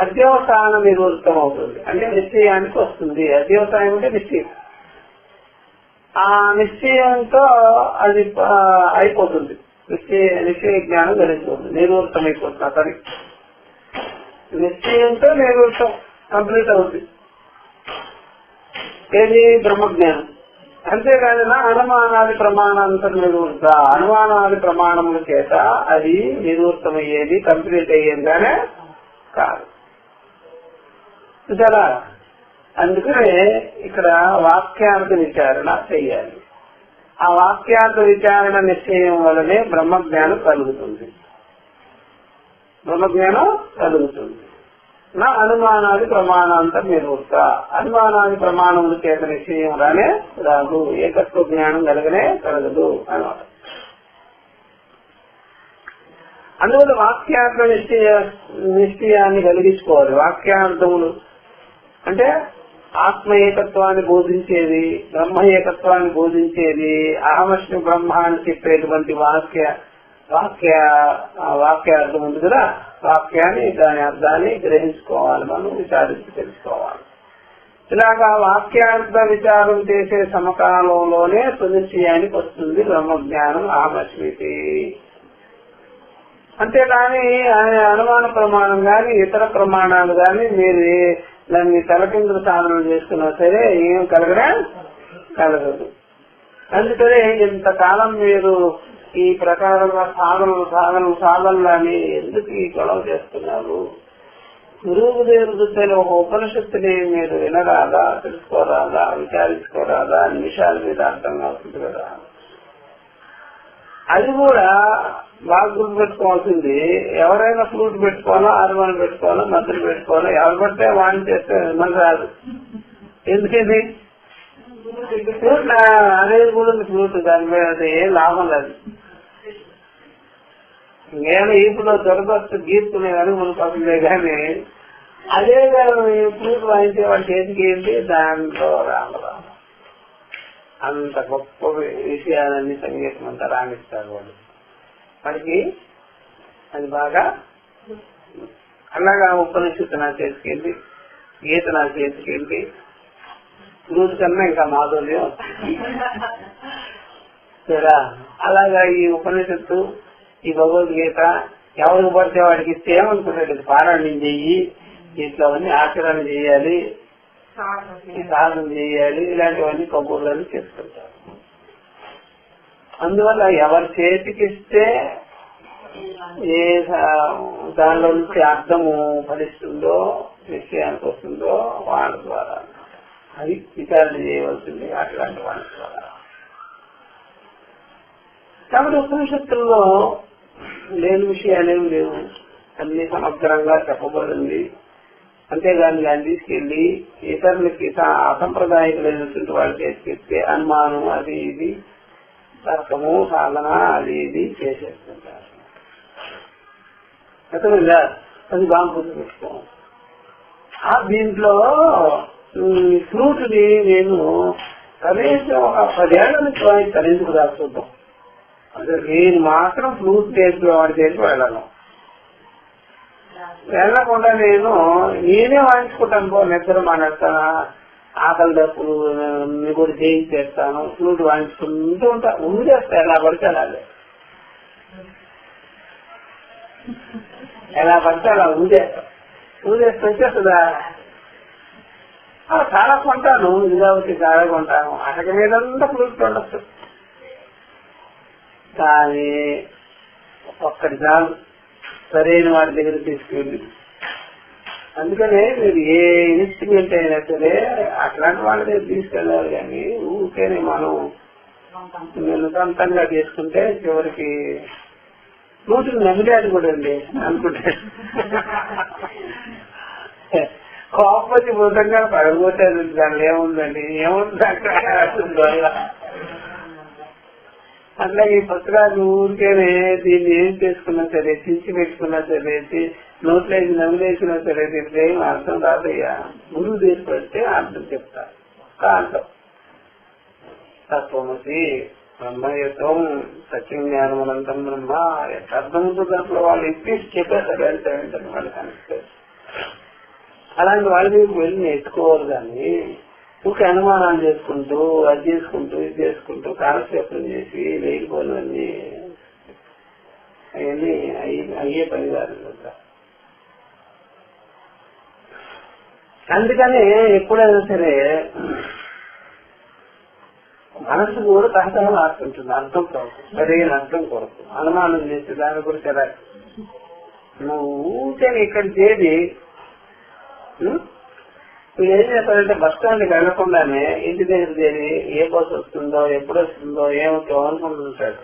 అధ్యవసాన నివృత్తం అవుతుంది, అంటే నిశ్చయానికి వస్తుంది. అధ్యవసాయం అంటే నిశ్చయం. ఆ నిశ్చయంతో అది అయిపోతుంది, నిశ్చయ జ్ఞానం కలిగిపోతుంది, నివృత్తం అయిపోతుంది. అతని నిశ్చయంతో నివృత్తం కంప్లీట్ అవుతుంది. ఏది బ్రహ్మజ్ఞానం. అంతేకాదన్నా అనుమానాది ప్రమాణాంతర నివృత్త, అనుమానాది ప్రమాణముల చేత అది నివృత్తమయ్యేది, కంప్లీట్ అయ్యేదిగానే కాదు కదా. అందుకనే ఇక్కడ వాక్యార్థ విచారణ చెయ్యాలి. ఆ వాక్యార్థ విచారణ నిశ్చయం వల్లనే బ్రహ్మజ్ఞానం కలుగుతుంది. నా అనుమానాది ప్రమాణాంతర నివృత్త, అనుమానాది ప్రమాణముల చేత నిశ్చయం రాదు, ఏకత్వ జ్ఞానం కలగదు అన్నమాట. అందువల్ల వాక్యార్థ నిశ్చయాన్ని కలిగించుకోవాలి. వాక్యార్థములు అంటే ఆత్మ ఏకత్వాన్ని బోధించేది, బ్రహ్మ ఏకత్వాన్ని బోధించేది, అహమస్మి బ్రహ్మ అని చెప్పేటువంటి వాక్యార్థం ఉంది కదా. వాక్యాన్ని, దాని అర్థాన్ని గ్రహించుకోవాలి, మనం విచారించి తెలుసుకోవాలి. ఇలాగా వాక్యార్థ విచారం చేసే సమకాలంలోనే సునిశ్చయానికి వస్తుంది బ్రహ్మజ్ఞానం అహమస్మితి. అంతేకాని అనుమాన ప్రమాణం గాని ఇతర ప్రమాణాలు గాని మీరు దాన్ని తలకిందులు సాధన చేసుకున్నా సరే ఏం కలగదు. అందుకనే ఇంతకాలం మీరు ఈ ప్రకారంగా సాధనలని ఎందుకు ఈ గొడవ చేస్తున్నారు? గురువు దేవుడు ఒక ఉపనిషత్తుని మీరు వినరాదా, తెలుసుకోరాదా, విచారించుకోరాదా అన్ని విషయాల మీద అర్థం అవుతుంది కదా. అది కూడా బాగా గుర్తు పెట్టుకోవాల్సింది. ఎవరైనా ఫ్లూట్ పెట్టుకోవాలో, హార్మోన్ పెట్టుకోవాలో, మంత్రులు పెట్టుకోవాలో, ఎవరు పడితే వాడిని చేస్తే మన రాదు. ఎందుకని ఫ్లూట్ అనేది కూడా ఫ్లూట్, దాని మీద ఏం లాభం లేదు. నేను ఇప్పుడు దొరకచ్చు గీర్చుకునే కానీ మునుపలే కానీ అదే ఫ్లూట్ వాయించే వాడి చేతికి ఏంటి, దాంట్లో రామరామ అంత గొప్ప విషయాలన్నీ సంగీతం అంతా రాణిస్తారు వాడు. వాడికి అది బాగా అలాగా ఉపనిషత్తు నా చేతికెళ్ళి, గీత నా చేతికెళ్ళి, ఫ్లూట్ కన్నా ఇంకా మాధుర్యం సరే. అలాగా ఈ ఉపనిషత్తు, ఈ భగవద్గీత ఎవరికి పడితే వాడికి ఇస్తే ఏమనుకున్నాడు, పారాయణం చెయ్యి, ఇట్లా ఆచరణ చేయాలి, సాధన చేయాలి, ఇలాంటివన్నీ కబూర్లని చేసుకుంటారు. అందువల్ల ఎవరి చేతికిస్తే ఏ దానిలో నుంచి అర్థము ఫలిస్తుందో, నిశ్చయానికి వస్తుందో వాళ్ళ ద్వారా అది విచారణ చేయవలసింది, అట్లాంటి వాళ్ళ ద్వారా. కాబట్టి ఉపనిషత్తుల్లో లేని విషయాలేమి లేవు, అన్ని సమగ్రంగా చెప్పబడింది. అంతేగాని దాన్ని తీసుకెళ్లి ఇతరులకి అసంప్రదాయకులైనటువంటి వాళ్ళ చేతికిస్తే అనుమానం అది ఇది, తర్కము, సాధన అది ఇది చేసేస్తుంటారు. అర్థమైందా? అది బాగా గుర్తుపెట్టుకోవాలి. దీంట్లో ఫ్లూట్ ని నేను కనీసం ఒక 10 ఏళ్ల నుంచి వాయిస్తాను. ఎందుకు రాస్తుంటాం అదే నేను మాత్రం ఫ్లూట్ చేసి వాడి చేసి వెళ్ళను. వెళ్ళకుండా నేనే వాయించుకుంటాను. నిద్ర మానేస్తాను, ఆకలి డప్పులు కూడా చేయించేస్తాను, ఫ్లూట్ వాయించుకుంటూ ఉంటా, ఊరేస్తా. ఎలా పడితే అలాగే, ఎలా పడితే అలా ఊరేస్తే వచ్చేస్తుందా. చాలా కొంటాను, ఇది కాబట్టి చాలా కొంటాను. అటక మీదంతా ఫ్లూట్ ఉండొచ్చు, కానీ ఒక్కటి చాలు సరైన వాడి దగ్గర తీసుకెళ్ళి. అందుకనే మీరు ఏ ఇన్స్ట్రుమెంట్ అయినా సరే అట్లాంటి వాళ్ళ దగ్గర తీసుకెళ్ళాలి. కానీ ఊరికేనే మనం సొంతంగా చేసుకుంటే చివరికి ఫ్లూట్ని నమిలేది కూడా అండి అనుకుంటే కోపతి మృతంగా పడగొట్టేది. దానిలో ఏముందండి, ఏముంది అట్లాగే ఈ పుస్తకాలు ఊరికేనే దీన్ని ఏం చేసుకున్నా సరే, చించి పెట్టుకున్నా సరే, నోట్లేసి నవ్వులేసినా సరే, దీనికి ఏం అర్థం రాదయ్యా. గురువు తీసుకొస్తే అర్థం చెప్తారు. అర్థం తత్వమసి బ్రహ్మయుతం సత్యం జ్ఞానం అనంతం బ్రహ్మ ఎంత అర్థం ఉంటుంది దాంట్లో వాళ్ళు ఇప్పేసి చెప్పేస్తారు. వెళ్తారు వాళ్ళకి అనిపిస్తుంది. అలాంటి వాళ్ళ మీద వెళ్ళి నేర్చుకోవాలి. కానీ ఊరికి అనుమానాలు చేసుకుంటూ అది చేసుకుంటూ ఇది చేసుకుంటూ కాలక్షేపం చేసి లేకపోయినవన్నీ అవన్నీ అయ్యే పని కాదు. అందుకని ఎప్పుడైనా సరే మనసు కూడా తహతహం ఆడుతుంటుంది. అర్థం కొరకు, సరైన అర్థం కొరకు అనుమానం చేసి దాని గురించి ఎలా నువ్వు ఊరికే ఇక్కడ చేరి మీరు ఏం చెప్పాలంటే బస్ స్టాండ్కి వెళ్ళకుండానే ఇంటి దగ్గర చేరి ఏ బస్సు వస్తుందో ఎప్పుడు వస్తుందో ఏమిటో అనుకుంటుంటాడు.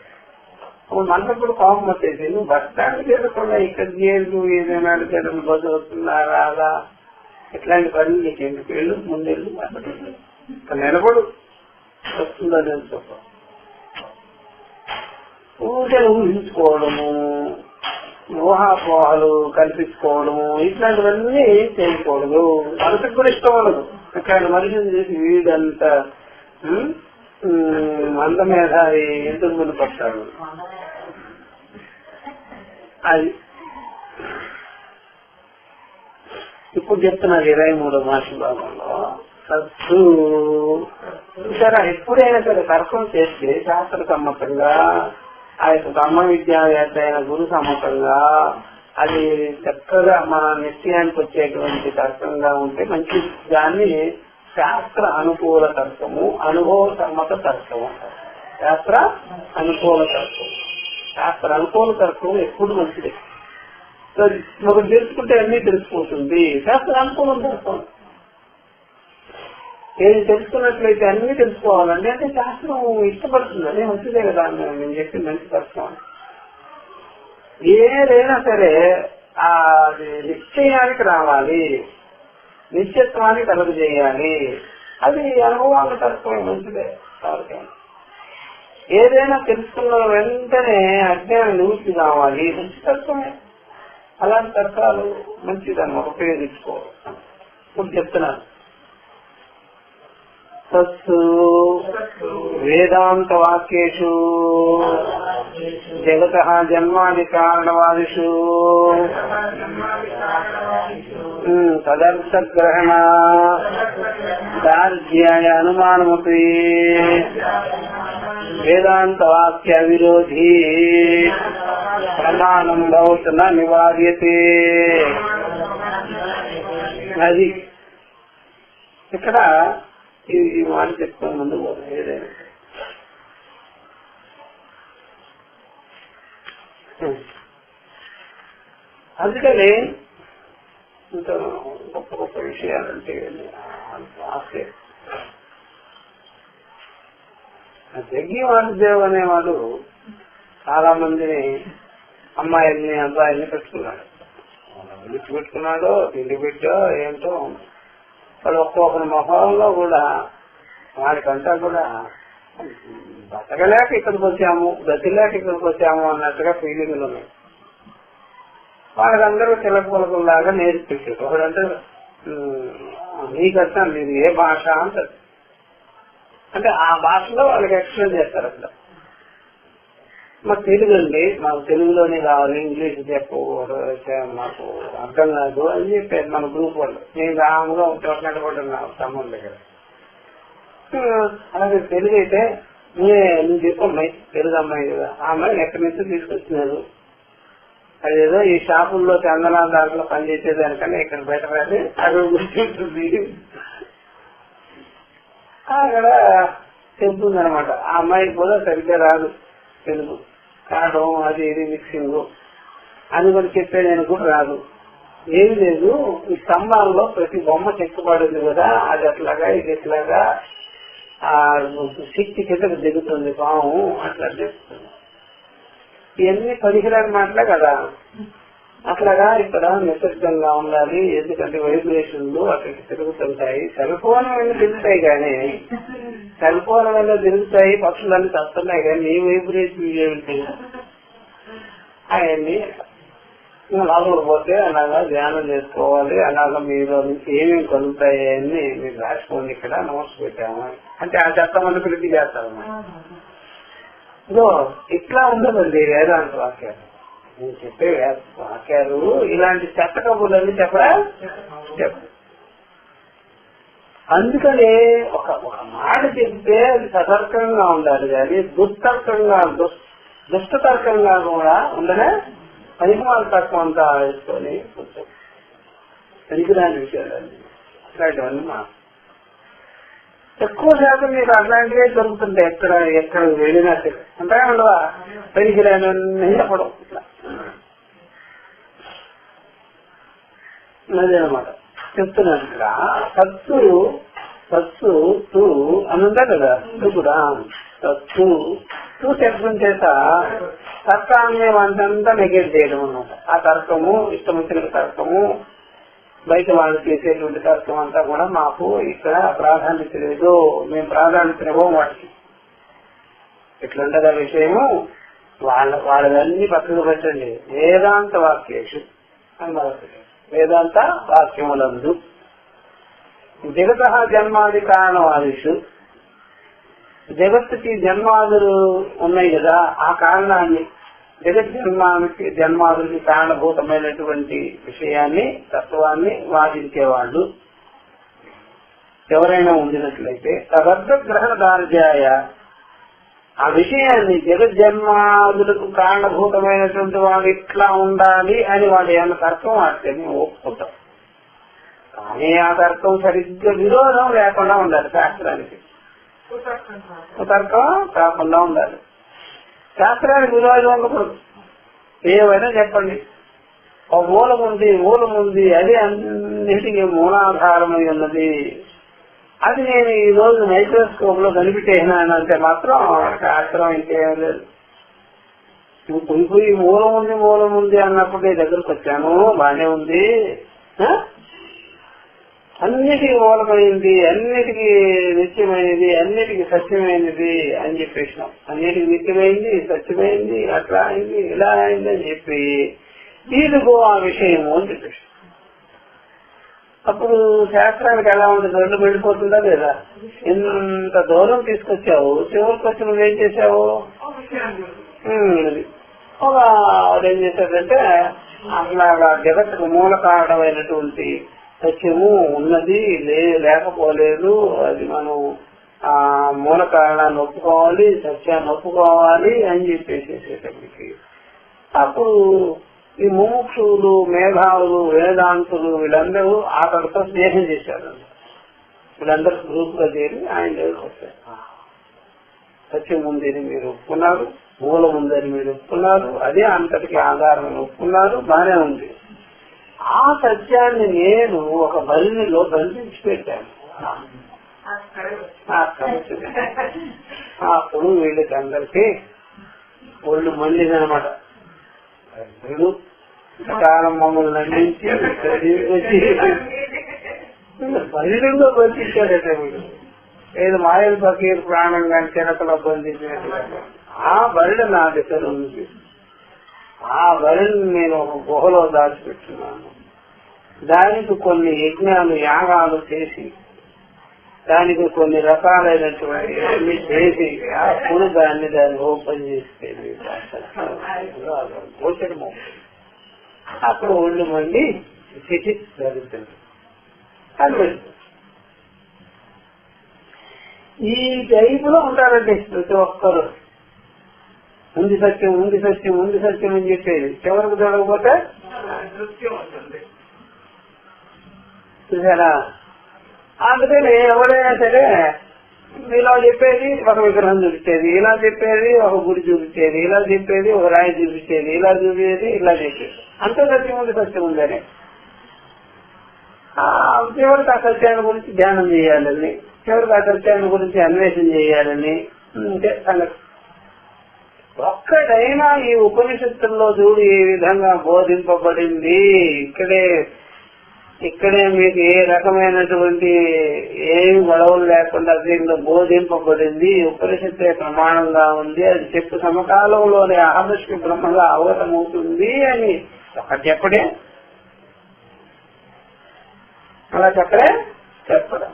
మనప్పుడు కోపం వచ్చేసి నువ్వు బస్ స్టాండ్ చేరకుండా ఇక్కడ చేరు ఏదైనా అడిగేటప్పుడు బస్సు వస్తుందా రాదా ఇట్లాంటి పనులు నీకు ఎందుకు వెళ్ళు ముందెళ్ళు ఇక్కడ నిలబడు వస్తుందో నేను చెప్ప ఊరికే ఊహించుకోవడము ఊహాపోహాలు కల్పించుకోవడము ఇట్లాంటివన్నీ చేయకూడదు. మనసుకు కూడా ఇష్టం ఉండదు. ఇక్కడ మనిషిని చేసి వీడంతా మంద మీద ఎందుకు ముందు పడతాడు. అది ఇప్పుడు చెప్తున్నారు 23వ మాస భాగంలో సత్తు సరే ఎప్పుడైనా సరే తర్కం చేస్తే శాస్త్ర సమ్మతంగా ఆ యొక్క బ్రహ్మ విద్యావేత్త అయిన గురు సమ్మతంగా అది చక్కగా మన నిశ్చయానికి వచ్చేటువంటి తర్కంగా ఉంటే మంచి. దాన్ని శాస్త్ర అనుకూల తర్కము, అనుభవ సమ్మత తర్కము. శాస్త్ర అనుకూల తర్కం, శాస్త్ర అనుకూల తర్కం ఎప్పుడు మంచిది. ఒకటి తెలుసుకుంటే అన్ని తెలిసిపోతుంది. శాస్త్ర అనుకూలం తర్కం ఏది తెలుసుకున్నట్లయితే అన్ని తెలుసుకోవాలండి. అంటే శాస్త్రం ఇష్టపడుతుంది. అదే మంచిదే కదా నేను చెప్పి మంచి తర్కం. ఏదైనా సరే అది నిశ్చయానికి రావాలి, నిశ్చత్వానికి కలుగు చేయాలి. అది అనుభవాల తర్కం మంచిదే. ఏదైనా తెలుసుకున్న వెంటనే అజ్ఞానం నివృత్తి కావాలి, మంచి తర్కమే. అలాంటి తర్కాలు మంచిదన్నమాట, ఉపయోగించుకోవాలి. ఇప్పుడు చెప్తున్నాను. తస్సు వేదాంత వాక్యేషు జగతః జన్మాది కారణవాదిషు తదర్థగ్రహణ దార్జ్యాయ అనుమానమపి వేదాంత వాక్య విరోధి ప్రమాణం భవత్ న నివార్యతే. అది ఇక్కడ ఈ మాట చెప్తాను ముందు. ఏదైనా అందుకని ఇంత గొప్ప గొప్ప విషయాలంటే ఆశే. జగ్గి వాసుదేవ్ అనేవాడు చాలా మందిని అమ్మాయిల్ని అబ్బాయిల్ని పెట్టుకున్నాడు. విడిచిపెట్టుకున్నాడో తిండి పెట్టో ఏంటో వాళ్ళు ఒక్కొక్కరి మొహంలో కూడా వాడికంతా కూడా బతకలేక ఇక్కడికి వచ్చాము, గతిలేక ఇక్కడికి వచ్చాము అన్నట్టుగా ఫీలింగ్లు ఉన్నాయి. వాళ్ళకందరూ చిలకపలకల్లాగా నేర్పించారు. ఒకడంటే నీకన్నా మీరు ఏ భాష అంటారు. అంటే ఆ భాషలో వాళ్ళకి ఎక్స్ప్లెయిన్ చేస్తారు. అసలు మాకు తెలుగు అండి, మాకు తెలుగులోనే కావాలి, ఇంగ్లీష్ మాకు అర్థం కాదు అని చెప్పారు మన గ్రూప్ వాళ్ళు. నేను రాముగా నిలబడుతున్నాను తమ్ముడు దగ్గర. అలాగే తెలుగు అయితే నువ్వు చెప్పమ్మాయి, తెలుగు అమ్మాయి కదా. ఆ అమ్మాయిని ఎక్కడి నుంచో తీసుకొచ్చినారు. అదేదో ఈ షాపుల్లో చందనా దాంట్లో పనిచేసేదానికన్నా ఇక్కడ బెటర్ అని అక్కడ గుర్తుంటుంది. అక్కడ చెప్తుంది అనమాట. ఆ అమ్మాయికి కూడా సరిగ్గా రాదు తెలుగు, కావడం అది ఇది మిక్సింగ్ అందుకని చెప్పే నేను కూడా రాదు. ఏమి లేదు, ఈ స్తంభాల్లో ప్రతి బొమ్మ చెక్కబడింది కదా, అది అట్లాగా ఇది ఎట్లాగా ఆ శక్తి కిందకు దిగుతుంది పాము అట్లా చెప్తుంది. ఇవన్నీ పనికిరాని మాటలే కదా. అట్లాగా ఇక్కడ నిశ్శబ్దంగా ఉండాలి, ఎందుకంటే వైబ్రేషన్లు అక్కడికి తిరుగుతుంటాయి. సెల్ ఫోన్ అన్ని తిరుగుతాయి కానీ చనిపోవడం వల్ల తిరుగుతాయి, పక్షులన్నీ చస్తున్నాయి కానీ నీ వైబ్రేషన్ ఏమిటి అవన్నీ నలుగురు పోతే అలాగా ధ్యానం చేసుకోవాలి, అలాగా మీలో నుంచి ఏమేమి కలుగుతాయి అని మీరు రాసుకోండి, ఇక్కడ నోట్స్ పెట్టాము అంటే ఆ చెత్తమంది పిలిపి చేస్తాము. ఇదో ఇట్లా ఉండదండి వేదాంత వాక్యాలు. నేను చెప్పే వాక్యాలు ఇలాంటి చెత్త కబుర్లన్నీ చెప్పరా చెప్ప. అందుకని ఒక మాట చెప్తే అది సతర్కంగా ఉండాలి కానీ దుష్టతర్కంగా కూడా ఉండనే పరిమాణ తక్కువ అంతా వేసుకొని కొంచెం పనికిరాని విషయాలండి అట్లాంటివన్నీ మా ఎక్కువ శాతం మీకు అట్లాంటివే దొరుకుతుంటాయి. ఎక్కడ వెళ్ళినా అంతా ఉండవా పనికిరాని చెప్పడం ఇట్లా అదేనమాట చెప్తున్నాను. ఇక్కడ సత్తు తూ అని ఉంటా కదా, కూడా సత్తు తూ శబ్దం చేత తర్కాన్ని అంతా నెగెట్ చేయడం అన్నమాట. ఆ తర్కము ఇష్టం వచ్చిన తర్కము బయట వాళ్ళు చేసేటువంటి తర్కం అంతా కూడా మాకు ఇక్కడ ప్రాధాన్యత లేదు, మేము ప్రాధాన్యత ఇవ్వం వాటికి. ఇట్లుంటది ఆ విషయము. వాళ్ళవన్నీ పక్కకు పెట్టండి. వేదాంత వాక్యేషు అని మొదలు, వేదాంత వాక్యములందు జగత జన్మాది కారణవాదిషు, జగత్తుకి జన్మాదులు ఉన్నాయి కదా, ఆ కారణాన్ని జన్మాదులకి కారణభూతమైనటువంటి విషయాన్ని తత్వాన్ని వాదించేవాళ్ళు ఎవరైనా ఉండినట్లయితే తదర్థ గ్రహణ దార్జాయ, ఆ విషయాన్ని జగజ్జన్మాదులకు కారణభూతమైనటువంటి వాడు ఇట్లా ఉండాలి అని వాడు ఏమన్నా తర్కం ఆడితే మేము ఒప్పుకుంటాం. కానీ ఆ తర్కం సరిగ్గా విరోధం లేకుండా ఉండాలి, శాస్త్రానికి తర్కం కాకుండా ఉండాలి. శాస్త్రానికి విరోధం ఉండకూడదు. ఏమైనా చెప్పండి, ఒక మూలం ఉంది అది అన్నిటికీ మూలాధారమై ఉన్నది, అది నేను ఈ రోజు మైక్రోస్కోప్ లో కనిపెట్టేసినానంటే మాత్రం శాస్త్రం ఇంకేం లేదు. పోయి మూలం ఉంది అన్నప్పుడు నేను దగ్గరకు వచ్చాను, బానే ఉంది, అన్నిటికీ మూలమైంది, అన్నిటికీ నిత్యమైనది, అన్నిటికీ సత్యమైనది అని చెప్పేసినాం. అన్నిటికీ నిత్యమైంది, సత్యమైంది, అట్లా అయింది, ఇలా అయింది అని చెప్పి ఇదిగో ఆ విషయము అని చెప్పేసి అప్పుడు శాస్త్రానికి ఎలా ఉంటుంది, రెండు వెళ్ళిపోతుందా లేదా? ఇంత దూరం తీసుకొచ్చావు, చివరికి వచ్చి నువ్వేం చేశావు? ఏం చేశాడంటే అట్లాగా జగత్తుకు మూల కారణమైనటువంటి సత్యము ఉన్నది, లేకపోలేదు, అది మనం ఆ మూల కారణాన్ని ఒప్పుకోవాలి, సత్యాన్ని ఒప్పుకోవాలి అని చెప్పేసేటప్పటికి అప్పుడు ఈ ముముక్షువులు, మేధావులు, వేదాంతులు వీళ్ళందరూ అతడితో స్నేహం చేశారు. వీళ్ళందరూ గ్రూప్ గా చేరి ఆయన దగ్గరికి వచ్చారు. సత్యం ఉందని మీరు ఒప్పుకున్నారు, మూలం ఉందని మీరు ఒప్పుకున్నారు, అదే అంతటికి ఆధారం ఒప్పుకున్నారు, బానే ఉంది. ఆ సత్యాన్ని నేను ఒక బలిలో బంధించి పెట్టాను. అప్పుడు వీళ్ళకి అందరికీ ఒళ్ళు మండిందనమాట. వీడు కాలం మమ్మల్ని అందించి బలిలో బంధించాడట. వీడు ఏదో మాయలు ఫకీర్ ప్రాణం కానీ చిరకలో బంధించినట్టుగా ఆ బలి నా దగ్గర ఉంది. ఆ బలిని నేను ఒక గుహలో దాచిపెట్టున్నాను. దానికి కొన్ని యజ్ఞాలు, యాగాలు చేసి, దానికి కొన్ని రకాలైనటువంటి అన్ని చేసి అప్పుడు దాన్ని ఓపెన్ చేస్తే గోచరము. అప్పుడు ఒళ్ళు మండి స్థితి జరుగుతుంది. ఈ టైపులో ఉంటారండి ప్రతి ఒక్కరు. ఉంది సత్యం అని చెప్పేది చివరికి చూడకపోతే చూసారా? అందుకని ఎవరైనా సరే ఇలా చెప్పేది ఒక విగ్రహం చూపించేది, ఇలా చెప్పేది ఒక గుడి చూపించేది, ఇలా చెప్పేది ఒక రాయి చూపించేది, ఇలా చూపేది, ఇలా చెప్పేది. అంత సత్యం ఉందని చివరికి ఆ సత్యాన్ని గురించి ధ్యానం చేయాలని, చివరికి ఆ సత్యాన్ని గురించి అన్వేషణ చేయాలని సంగతి. ఒక్కడైనా ఈ ఉపనిషత్తుల్లో చూడు ఏ విధంగా బోధింపబడింది. ఇక్కడే ఇక్కడే మీకు ఏ రకమైనటువంటి ఏమి గొడవలు లేకుండా దీంట్లో బోధింపబడింది, ఉపనిషత్తే ప్రమాణంగా ఉంది, అది చెప్పు సమకాలంలోనే అహమస్మి బ్రహ్మగా అవగతమవుతుంది అని ఒకటి చెప్పడే, అలా చెప్పడం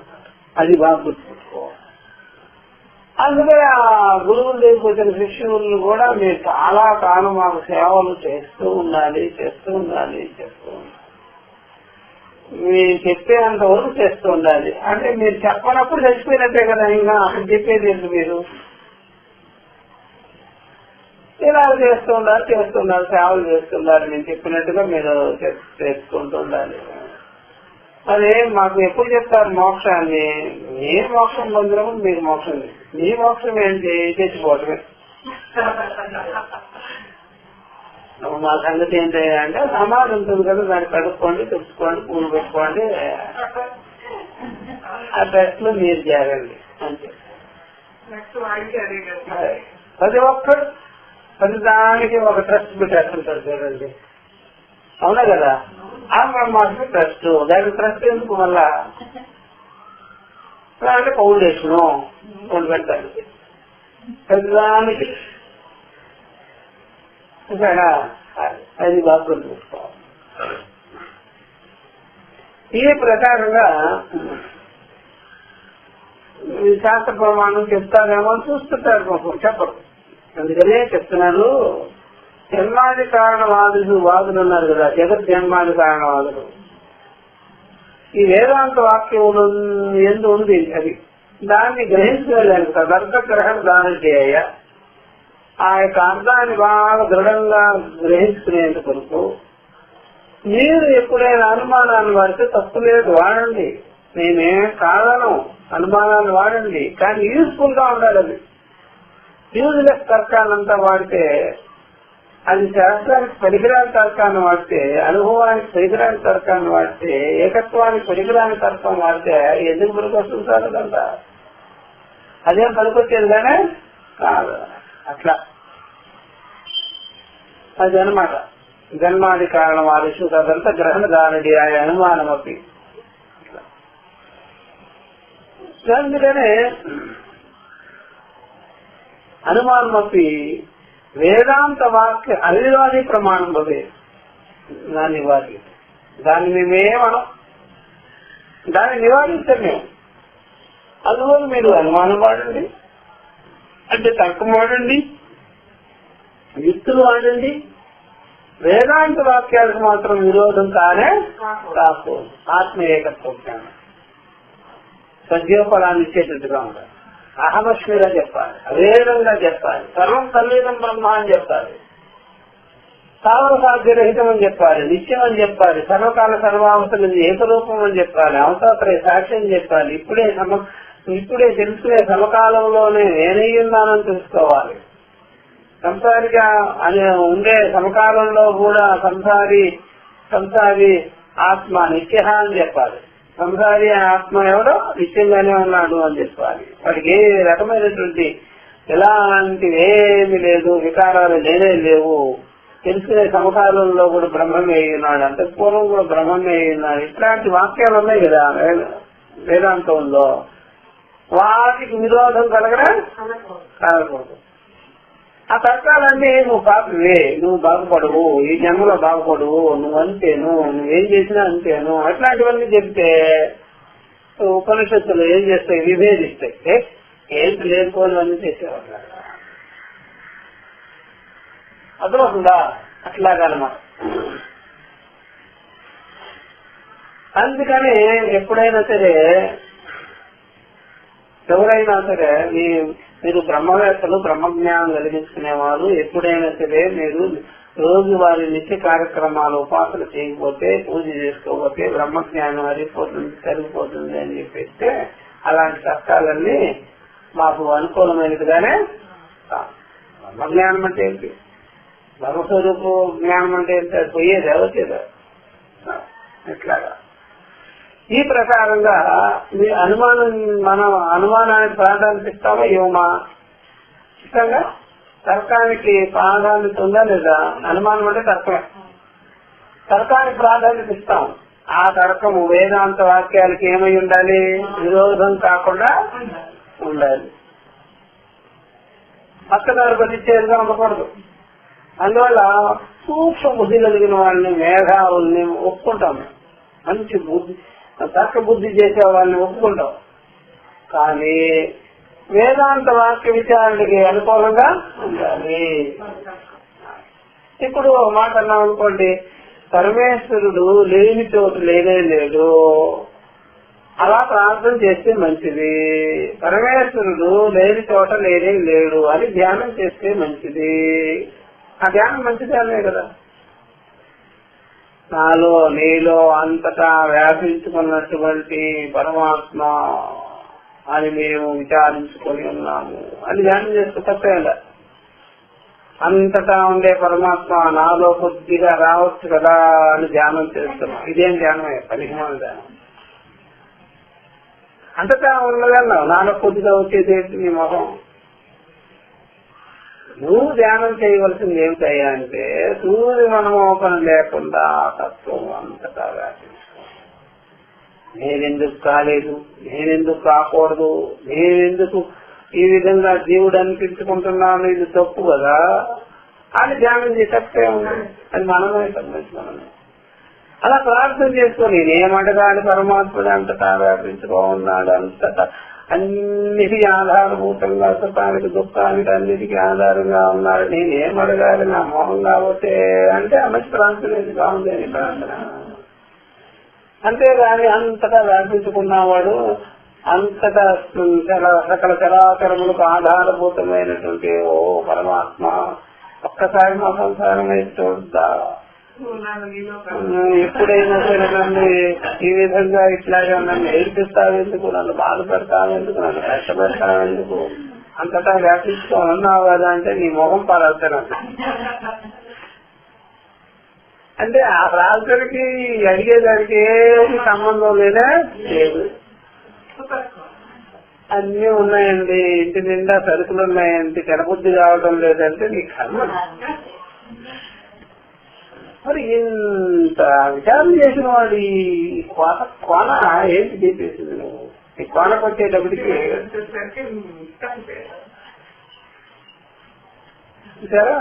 అది బాగా గుర్తుపెట్టుకోవాలి. అందుకే ఆ గురువుల దగ్గరికి వచ్చిన శిష్యులను కూడా మీరు చాలా కాలం మాకు సేవలు చేస్తూ ఉండాలి. మీరు చెప్పేంత వరకు చేస్తూ ఉండాలి. అంటే మీరు చెప్పనప్పుడు చచ్చిపోయినట్టే కదా, ఇంకా అక్కడ చెప్పేది ఎందుకు? మీరు ఇలా చేస్తున్నారు, సేవలు చేస్తున్నారు, నేను చెప్పినట్టుగా మీరు చేసుకుంటూ ఉండాలి. అదే మాకు ఎప్పుడు చెప్తారు మోక్షాన్ని? ఏ మోక్షం పొందినప్పుడు మీరు మోక్షం, మీ మోక్షం ఏంటి? తెచ్చిపోవటమే. మా సంగతి ఏంటి అంటే సమాధి ఉంటుంది కదా, దాన్ని కడుక్కోండి, తుడుచుకోండి, పూలు పెట్టుకోండి, ఆ టెస్ట్ లో మీరు చేరండి అంతే. ప్రతి ఒక్కరు ప్రతి దానికి ఒక ట్రస్ట్ పెట్టేస్తుంటారు చూడండి, అవునా కదా? ఆ బ్రహ్మాస్మి ట్రస్ట్, దానికి ట్రస్ట్ ఎందుకు మళ్ళా అంటే ఫౌండేషను కొన్ని పెట్టాలి ప్రతిదానికి. అది బాగా చూసుకోవాలి. ఈ ప్రకారంగా శాస్త్ర ప్రమాణం చెప్తారేమో అని చూస్తుంటారు, చెప్పరు. అందుకనే చెప్తున్నారు, జన్మాది వాదులు ఉన్నారు కదా, జగత్ జన్మాది కారణవాదులు. ఈ వేదాంత వాక్యములు ఎందు ఉంది అది, దాన్ని గ్రహించలేను తదర్థ గ్రహణ దానం చేయ. ఆ యొక్క అర్థాన్ని బాగా దృఢంగా గ్రహించుకునేంత కొరకు మీరు ఎప్పుడైనా అనుమానాన్ని వాడితే తప్పు లేదు, వాడండి, నేనేం కాదను. అనుమానాన్ని వాడండి, కానీ యూస్ఫుల్ గా ఉండాలి. అది యూజ్లెస్ తర్కాన్నంతా వాడితే, అది శాస్త్రానికి పనికిరాని తర్కాన్ని వాడితే, అనుభవానికి పనికిరాని తర్కాన్ని వాడితే, ఏకత్వానికి పనికిరాని తర్కం వాడితే ఎందుకు పనికొస్తుంది సార్? అదంతా అదేం పనికొచ్చేది కానీ కాదు. అట్లా అది అనమాట. జన్మాది కారణం ఆదిషు అదంతా గ్రహణ దానిడి ఆ అనుమానం అవి. అందుకనే అనుమానం అవి వేదాంత వాక్య అనివార్య ప్రమాణం అదే దాన్ని నివారి, దాన్ని మేమేమనం, దాన్ని నివారించాం మేము. అందువల్ల మీరు అనుమానం వాడండి, అంటే తర్కం వాడండి, యుక్తులు వాడండి, వేదాంత వాక్యాలకు మాత్రం విరోధం కానే రాకూడదు. ఆత్మ ఏకత్వం సజీవఫలాన్ని ఇచ్చేటట్టుగా ఉండాలి. అహమస్మిగా చెప్పాలి, అవేదంగా చెప్పాలి, సర్వం సన్నిహితం బ్రహ్మ అని చెప్పాలి, సాధన సాధ్యరహితం అని చెప్పాలి, నిత్యం అని చెప్పాలి, సర్వకాల సర్వావస్థలు ఏకరూపం అని చెప్పాలి, అవతాత్రయ సాక్షి అని చెప్పాలి. ఇప్పుడే తెలుసుకునే సమకాలంలోనే నేనయ్యున్నానని తెలుసుకోవాలి. సంసారిగా అని ఉండే సమకాలంలో కూడా సంసారి ఆత్మ నిత్య అని చెప్పాలి. సంసారి ఆత్మ ఎవడో నిత్యంగానే ఉన్నాడు అని చెప్పాలి. వాడికి ఏ రకమైనటువంటి ఎలాంటివి ఏమి లేదు, వికారాలు లేనే లేవు. తెలుసుకునే సమకాలంలో కూడా బ్రహ్మమే ఉన్నాడు, అంత పూర్వం కూడా బ్రహ్మమే ఉన్నాడు. ఇట్లాంటి వాక్యాలు ఉన్నాయి కదా వేదాంతంలో, వాటికి విరోధం కలగకూడదు. ఆ తర్కాలన్నీ నువ్వు పాపవే, నువ్వు బాగుపడవు, ఈ జన్మలో బాగుపడవు, నువ్వు అంతేను, నువ్వేం చేసినా అంతేను, అట్లాంటివన్నీ చెప్తే ఉపనిషత్తులు ఏం చేస్తాయి? విభేదిస్తాయి. ఏంటి లేకపోవన్నీ చేసేవాళ్ళు. అర్థమవుతుందా? అట్లాగనమాట. అందుకని ఎప్పుడైనా సరే ఎవరైనా సరే మీరు బ్రహ్మవేత్తలు, బ్రహ్మజ్ఞానం కలిగించుకునేవారు, ఎప్పుడైనా సరే మీరు రోజు వారి నిత్య కార్యక్రమాలు ఉపాసన చేయకపోతే, పూజ చేసుకోకపోతే బ్రహ్మజ్ఞానం అరిగిపోతుంది, సరిగిపోతుంది అని చెప్పేస్తే అలాంటి కష్టాలన్నీ మాకు అనుకూలమైనదిగానే. బ్రహ్మజ్ఞానం అంటే ఏంటి? బ్రహ్మస్వరూప జ్ఞానం అంటే ఏంటి? అది పోయేది వచ్చేదా? ఇట్లాగా ఈ ప్రకారంగా మీ మనం అనుమానానికి ప్రాధాన్యత ఇస్తామా ఇవ్వమా? ఇష్టంగా తర్కానికి ప్రాధాన్యత ఉందా లేదా? అనుమానం అంటే తర్కమే. తర్కానికి ప్రాధాన్యత ఇస్తాం, ఆ తర్కము వేదాంత వాక్యాలకి ఏమై ఉండాలి? విరోధం కాకుండా ఉండాలి. పక్కదారు పట్టించేదిగా ఉండకూడదు. అందువల్ల సూక్ష్మ బుద్ధి కలిగిన వాళ్ళని, మేధావుల్ని ఒప్పుకుంటాం. మంచి బుద్ధి, తర్క బుద్ధి చేసే వాళ్ళని ఒప్పుకుంటాం. కానీ వేదాంత వాక్య విచారణకి అనుకూలంగా ఉండాలి. ఇప్పుడు ఒక మాట అన్నాం అనుకోండి, పరమేశ్వరుడు లేని చోటు లేనే లేడు, అలా ప్రార్థన చేస్తే మంచిది. పరమేశ్వరుడు లేని చోట లేనే లేడు అని ధ్యానం చేస్తే మంచిది. ఆ ధ్యానం మంచి ధ్యానమే కదా. నాలో నీలో అంతటా వ్యాపించుకున్నటువంటి పరమాత్మ అని మేము విచారించుకొని ఉన్నాము అని ధ్యానం చేస్తే తప్పేలా. అంతటా ఉండే పరమాత్మ నాలో కొద్దిగా రావచ్చు కదా అని ధ్యానం చేస్తున్నాం. ఇదేం ధ్యానమే? పనికిమాల ధ్యానం. అంతటా ఉండగలవు, నాలో కొద్దిగా వచ్చేది నీ మొహం. నువ్వు ధ్యానం చేయవలసింది ఏమిటయ్యా అంటే, సూర్య మనమోపన లేకుండా తత్వం అంతటా వ్యాపించుకో. నేనెందుకు కాలేదు, నేనెందుకు కాకూడదు, నేనెందుకు ఈ విధంగా జీవుడు అనిపించుకుంటున్నాను, ఇది తప్పు కదా అని ధ్యానం చేసే ఉంది. అది మనమే సంబంధించి అలా ప్రార్థన చేసుకొని నేనేమడగాలి, పరమాత్ముడు అంతటా వ్యాపించుకోన్నాడు, అంతటా అన్నిటికీ ఆధారభూతంగా, సుఖానికి దుఃఖానికి అన్నిటికీ ఆధారంగా ఉన్నాడు, నేనేమడగాలి, నా మోహం కాబట్టే అంటే మంచి ప్రార్థన బాగుంది అని ప్రార్థన. అంతేగాని అంతటా వ్యాపించుకున్నవాడు, అంతటా సకల చరాచరములకు ఆధారభూతమైనటువంటి ఓ పరమాత్మ ఒక్కసారి మా సంసారం అయితే చూద్దా, ఎప్పుడైనా సరే నన్ను ఈ విధంగా ఇట్లాగా నన్ను ఏడిపిస్తావెందుకు, నన్ను బాధపెడతావెందుకు, నన్ను కష్టపెడతావెందుకు, అంతటా వ్యాపించుకోనున్నావు కదా అంటే నీ మొహం పారాల్సిన. అంటే ఆ ప్రార్థనకి అడిగేదానికి ఏమి సంబంధం లేదా లేదు. అన్నీ ఉన్నాయండి, ఇంటి నిండా సరుకులు ఉన్నాయండి, తినబుద్ధి కావడం లేదంటే నీకు కర్మ. మరి ఇంత విచారం చేసిన వాడు ఈ కోన ఏంటి చెప్పేసింది నువ్వు? ఈ కోనకు వచ్చేటప్పటికి చూసారా,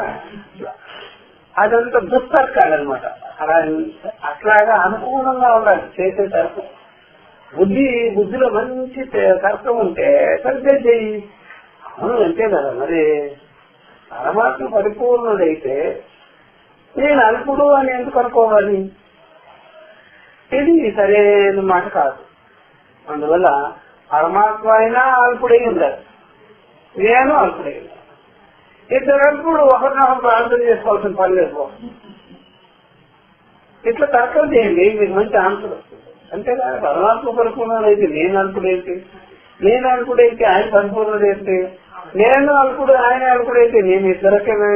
అదంతా దుస్తర్కాలన్నమాట. అట్లాగా అనుకూలంగా ఉండాలి చేసేటప్పుడు. బుద్ధిలో మంచి తర్కం ఉంటే సరిగ్గా చెయ్యి. అవును అంతే కదా. మరి పరమాత్మ పరిపూర్ణుడైతే నేను అల్పుడు అని ఎందుకు అనుకోవాలి? ఇది సరైన మాట కాదు. అందువల్ల పరమాత్మ అయినా అల్పుడై ఉండాలి, నేను అల్పుడై ఉండాలి. ఇద్దరు అల్పుడు ఒకరినొకరు ప్రార్థన చేసుకోవాల్సిన పని లేదు. ఇట్లా తర్కం చేయండి, మీకు మంచి ఆన్సర్ వస్తుంది. అంతేగా పరమాత్మ పరిపూర్ణుడైతే నేను అల్పుడైతే, నేను అల్పుడైతే ఆయన పరిపూర్ణుడైతే, నేను అల్పుడు ఆయన అల్పుడైతే నేను ఇద్దరికైనా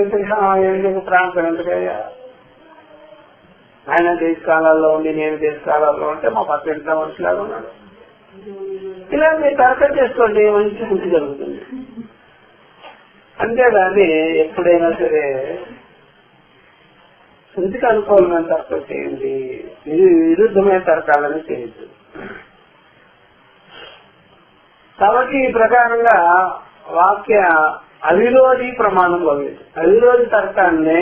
ఎందుకు ప్రాంతం ఎందుకయ్యా? ఆయన దేశకాలాల్లో ఉండి నేను దేశకాలాల్లో ఉంటే మా పక్కన మనిషిలాగా ఉన్నాడు. ఇలా మీరు తర్కం చేసుకోండి, మంచి బుద్ధి జరుగుతుంది. అంతేగాని ఎప్పుడైనా సరే శృతికి అనుకూలమైన తర్కం చేయండి, విరుద్ధమైన తర్కాలని చేయొద్దు. కాబట్టి ఈ ప్రకారంగా వాక్య అవిరోధి ప్రమాణం భవించదు. అవిరోధి తర్కాన్నే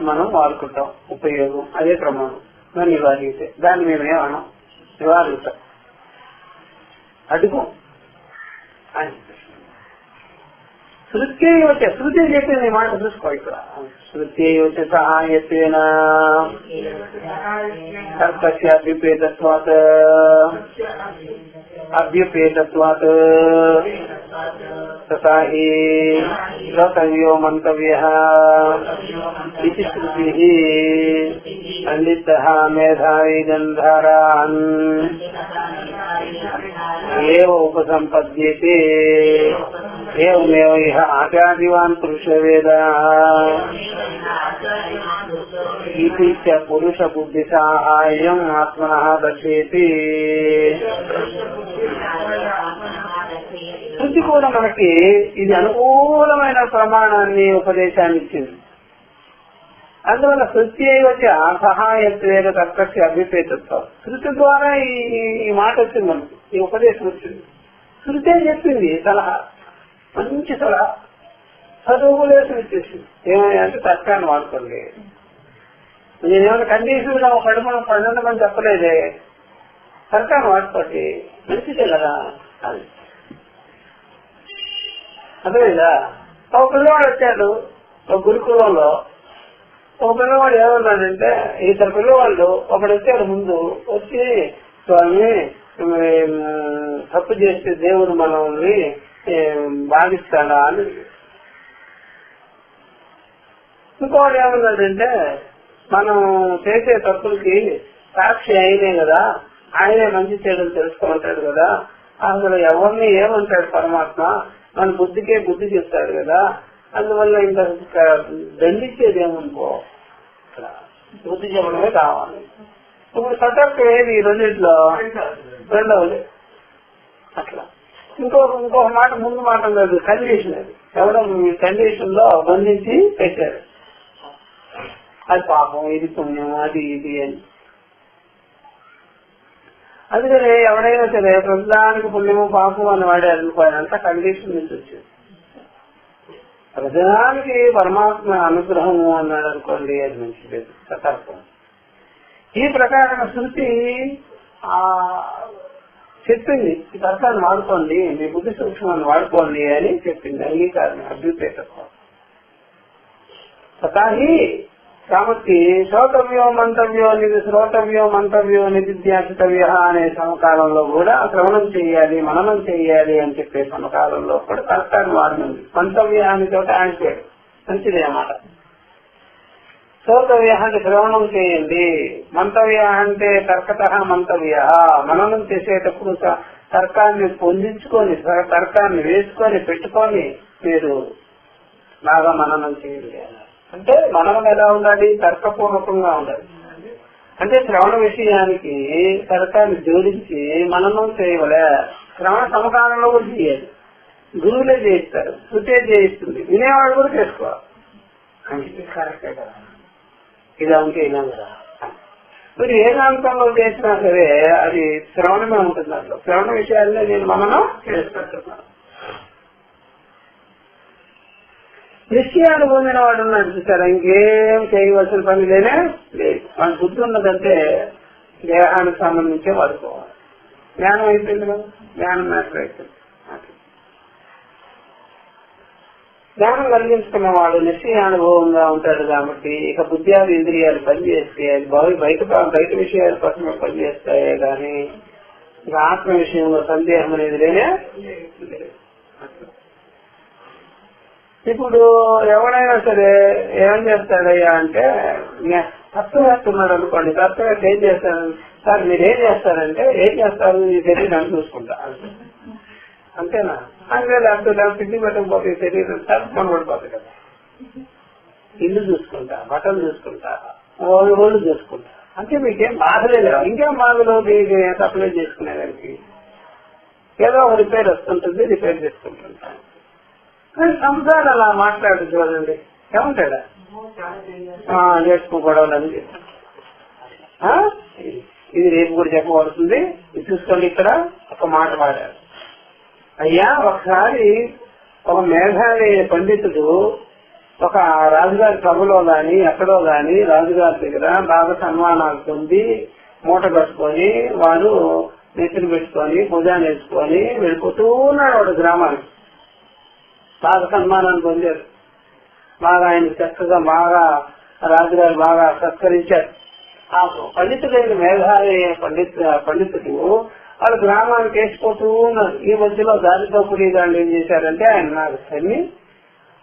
మనం వాడుకుంటాం, ఉపయోగం అదే ప్రమాణం. మనం నివారిస్తే దాన్ని మేమేమనం నివారిస్తాం, అడుగు అని. శృతి వచ్చే శృతి చెప్పింది ఈ మాట చూసుకో. ఇక్కడ శృతి వచ్చే సహాయత్వేన తర్కస్య అభ్యుపేతత్వాత్ తథా హి శ్రోతవ్యో మంతవ్యః ఇతి శృతిః పండితః మేధావి గంధారాన్ ఏవ ఉపసంపద్యతే ఏవమేవ ఇహ ఆచార్యవాన్ పురుషవేదః ఇతి చ పురుష బుద్ధి సాహాయ్యం ఆత్మనః దర్శయతి. శృతి కూడా మనకి ఇది అనుకూలమైన ప్రమాణాన్ని ఉపదేశాన్ని ఇచ్చింది. అందువల్ల శృతి వచ్చి సహాయత్వేన తర్కస్య అభిప్రేతత్వం. శృతి ద్వారా ఈ మాట వచ్చింది మనకి, ఈ ఉపదేశం వచ్చింది. శృతే చెప్పింది సలహా, మంచి సలహా, చదువులేసి ఇచ్చేసింది. ఏమని అంటే తర్కాన్ని వాడుకోండి. నేనేమైనా కండిషన్ గా ఒక కడుపున పండుగని చెప్పలేదే, తర్కాన్ని వాడుకోండి, మంచిదే కదా అది. అదేదా ఒక పిల్లవాడు వచ్చాడు ఒక గురుకులంలో. ఒక పిల్లవాడు ఏమన్నాడంటే, ఇద్దరు పిల్లవాళ్ళు ఒకడు వచ్చాడు ముందు వచ్చి, స్వామి తప్పు చేస్తే దేవుడు మనల్ని బాధిస్తాడా అని. ఇంకోటి ఏమన్నాడంటే, మనం చేసే తప్పులకి సాక్షి అయినే కదా, ఆయనే మంచి చెడులు తెలుసుకుంటాడు కదా, అసలు ఎవరిని ఏమంటాడు పరమాత్మ, మన బుద్ధికే బుద్ధి చెప్తాడు కదా, అందువల్ల ఇంకా దండించేది ఏమనుకో, బుద్ధి చెప్పడమే కావాలి. ఇప్పుడు సతర్కం ఏది ఈ రెండింటిలో? రెండవది. అట్లా ఇంకొక మాట, ముందు మాట కాదు, కండిషన్. అది ఎవరో మీ కండిషన్ లో బంధించి పెట్టారు, అది పాపం, ఇది పుణ్యం, అది ఇది అని. అందుకని ఎవడైనా సరే ప్రతిదానికి పుణ్యము పాపం అని వాడారు అనుకోని, అంతా కండిషన్ నుంచి వచ్చింది. ప్రతిదానికి పరమాత్మ అనుగ్రహము అన్నాడు అనుకోండి, అది మంచిది, సతర్కం. ఈ ప్రకారం శృతి చెప్పింది, ఈ తర్కాన్ని వాడుకోండి, మీ బుద్ధి సూక్ష్మాన్ని వాడుకోండి అని చెప్పింది. అంగీకారం, అభ్యుపేతత్వం. తథాహి కాబట్టి శ్రోతవ్యో మంతవ్యో శ్రోతవ్యో మంతవ్యో నిధిధ్యాసితవ్య అనే సమకాలంలో కూడా శ్రవణం చేయాలి, మననం చేయాలి అని చెప్పే సమకాలంలో కూడా తర్కాన్ని వాడినంది. మంతవ్య అనే చోట ఆయన పేరు మంచిది అన్నమాట. శ్రోతవ్య అంటే శ్రవణం చేయండి, మంతవ్య అంటే తర్కత మంతవ్య, మననం చేసేటప్పుడు తర్కాన్ని పొందించుకొని, తర్కాన్ని వేసుకొని పెట్టుకొని మీరు బాగా మననం చేయండి. అంటే మననం ఎలా ఉండాలి? తర్కపూర్వకంగా ఉండాలి. అంటే శ్రవణ విషయానికి తర్కాన్ని జోడించి మననం చేయవలే. శ్రవణ సమకాలంలో కూడా చేయాలి, గురువులే చేయిస్తారు, శృతే చేయిస్తుంది, వినేవాడు కూడా చేసుకోవాలి. కరెక్టే కదా, ఇలా ఉంటే ఇలా కదా. మీరు ఏ ప్రాంతంలో చేసినా సరే అది శ్రవణమే ఉంటుంది. దాంట్లో శ్రవణ విషయాల్లో నేను మననం చేసుకుంటున్నాను. నిశ్చయాన్ని పొందిన వాడు ఉన్నాడు చూసారా, ఇంకేం చేయవలసిన పని లేనే లేదు. మన బుద్ధి ఉన్నదంటే దేహానికి సంబంధించే వాడుకోవాలి. జ్ఞానం అయిపోయింది కదా, జ్ఞానం మ్యాటర్ అయిపోయింది. జ్ఞానం కలిగించుకున్న వాడు నిశ్చయానుభవంగా ఉంటాడు కాబట్టి ఇక బుద్ధ్యాది ఇంద్రియాలు పనిచేస్తే అది బయట విషయాల కోసం పనిచేస్తాయే గాని ఇక ఆత్మ విషయంలో సందేహం అనేది లేనే. ఇప్పుడు ఎవడైనా సరే ఏం చేస్తాడయ్యా అంటే, తత్వవేత్త ఉన్నాడు అనుకోండి, తత్వవేత్త ఏం చేస్తాడు? సార్ మీరు ఏం చేస్తారంటే, ఏం చేస్తారు? ఈ శరీరాన్ని చూసుకుంటా అంతేనా? అంటే లేకపోతే తిండి పెట్టకపోతే శరీరం తప్పని పడిపోతుంది కదా. ఇల్లు చూసుకుంటా, బట్టలు చూసుకుంటా, ఒళ్ళు చూసుకుంటా, అంటే మీకేం బాధలే లేవు. ఇంకేం బాధలు సప్లై చేసుకునేదానికి ఏదో ఒక రిపేర్ వస్తుంటుంది, రిపేర్ చేసుకుంటుంటా. సంసారం అలా మాట్లాడు చూడండి, ఏమంటాడా? చేసుకోకూడదని ఇది రేపు కూడా చెప్పబడుతుంది. ఇది చూసుకోండి, ఇక్కడ ఒక మాట వాడారు. అయ్యా, ఒకసారి ఒక మేధావి పండితుడు ఒక రాజుగారి సభలో గాని ఎక్కడో గాని రాజుగారి దగ్గర బాగా సన్మానాలు పొంది మూట కట్టుకొని వాడు నెత్తిని పెట్టుకొని భుజాన్ని వేసుకొని వెళ్ళిపోతూ ఉన్నాడు. వాడు గ్రామానికి బాగా సన్మానాన్ని పొందారు. బాగా ఆయన చక్కగా బాగా రాజుగారు బాగా సత్కరించారు. ఆ పండితుడైన మేధావి పండితుడు వాళ్ళు గ్రామానికి వేసిపోతూ ఉన్నారు. ఈ మధ్యలో దారితో కూడి వాళ్ళు ఏం చేశారంటే ఆయన నాకు తన్ని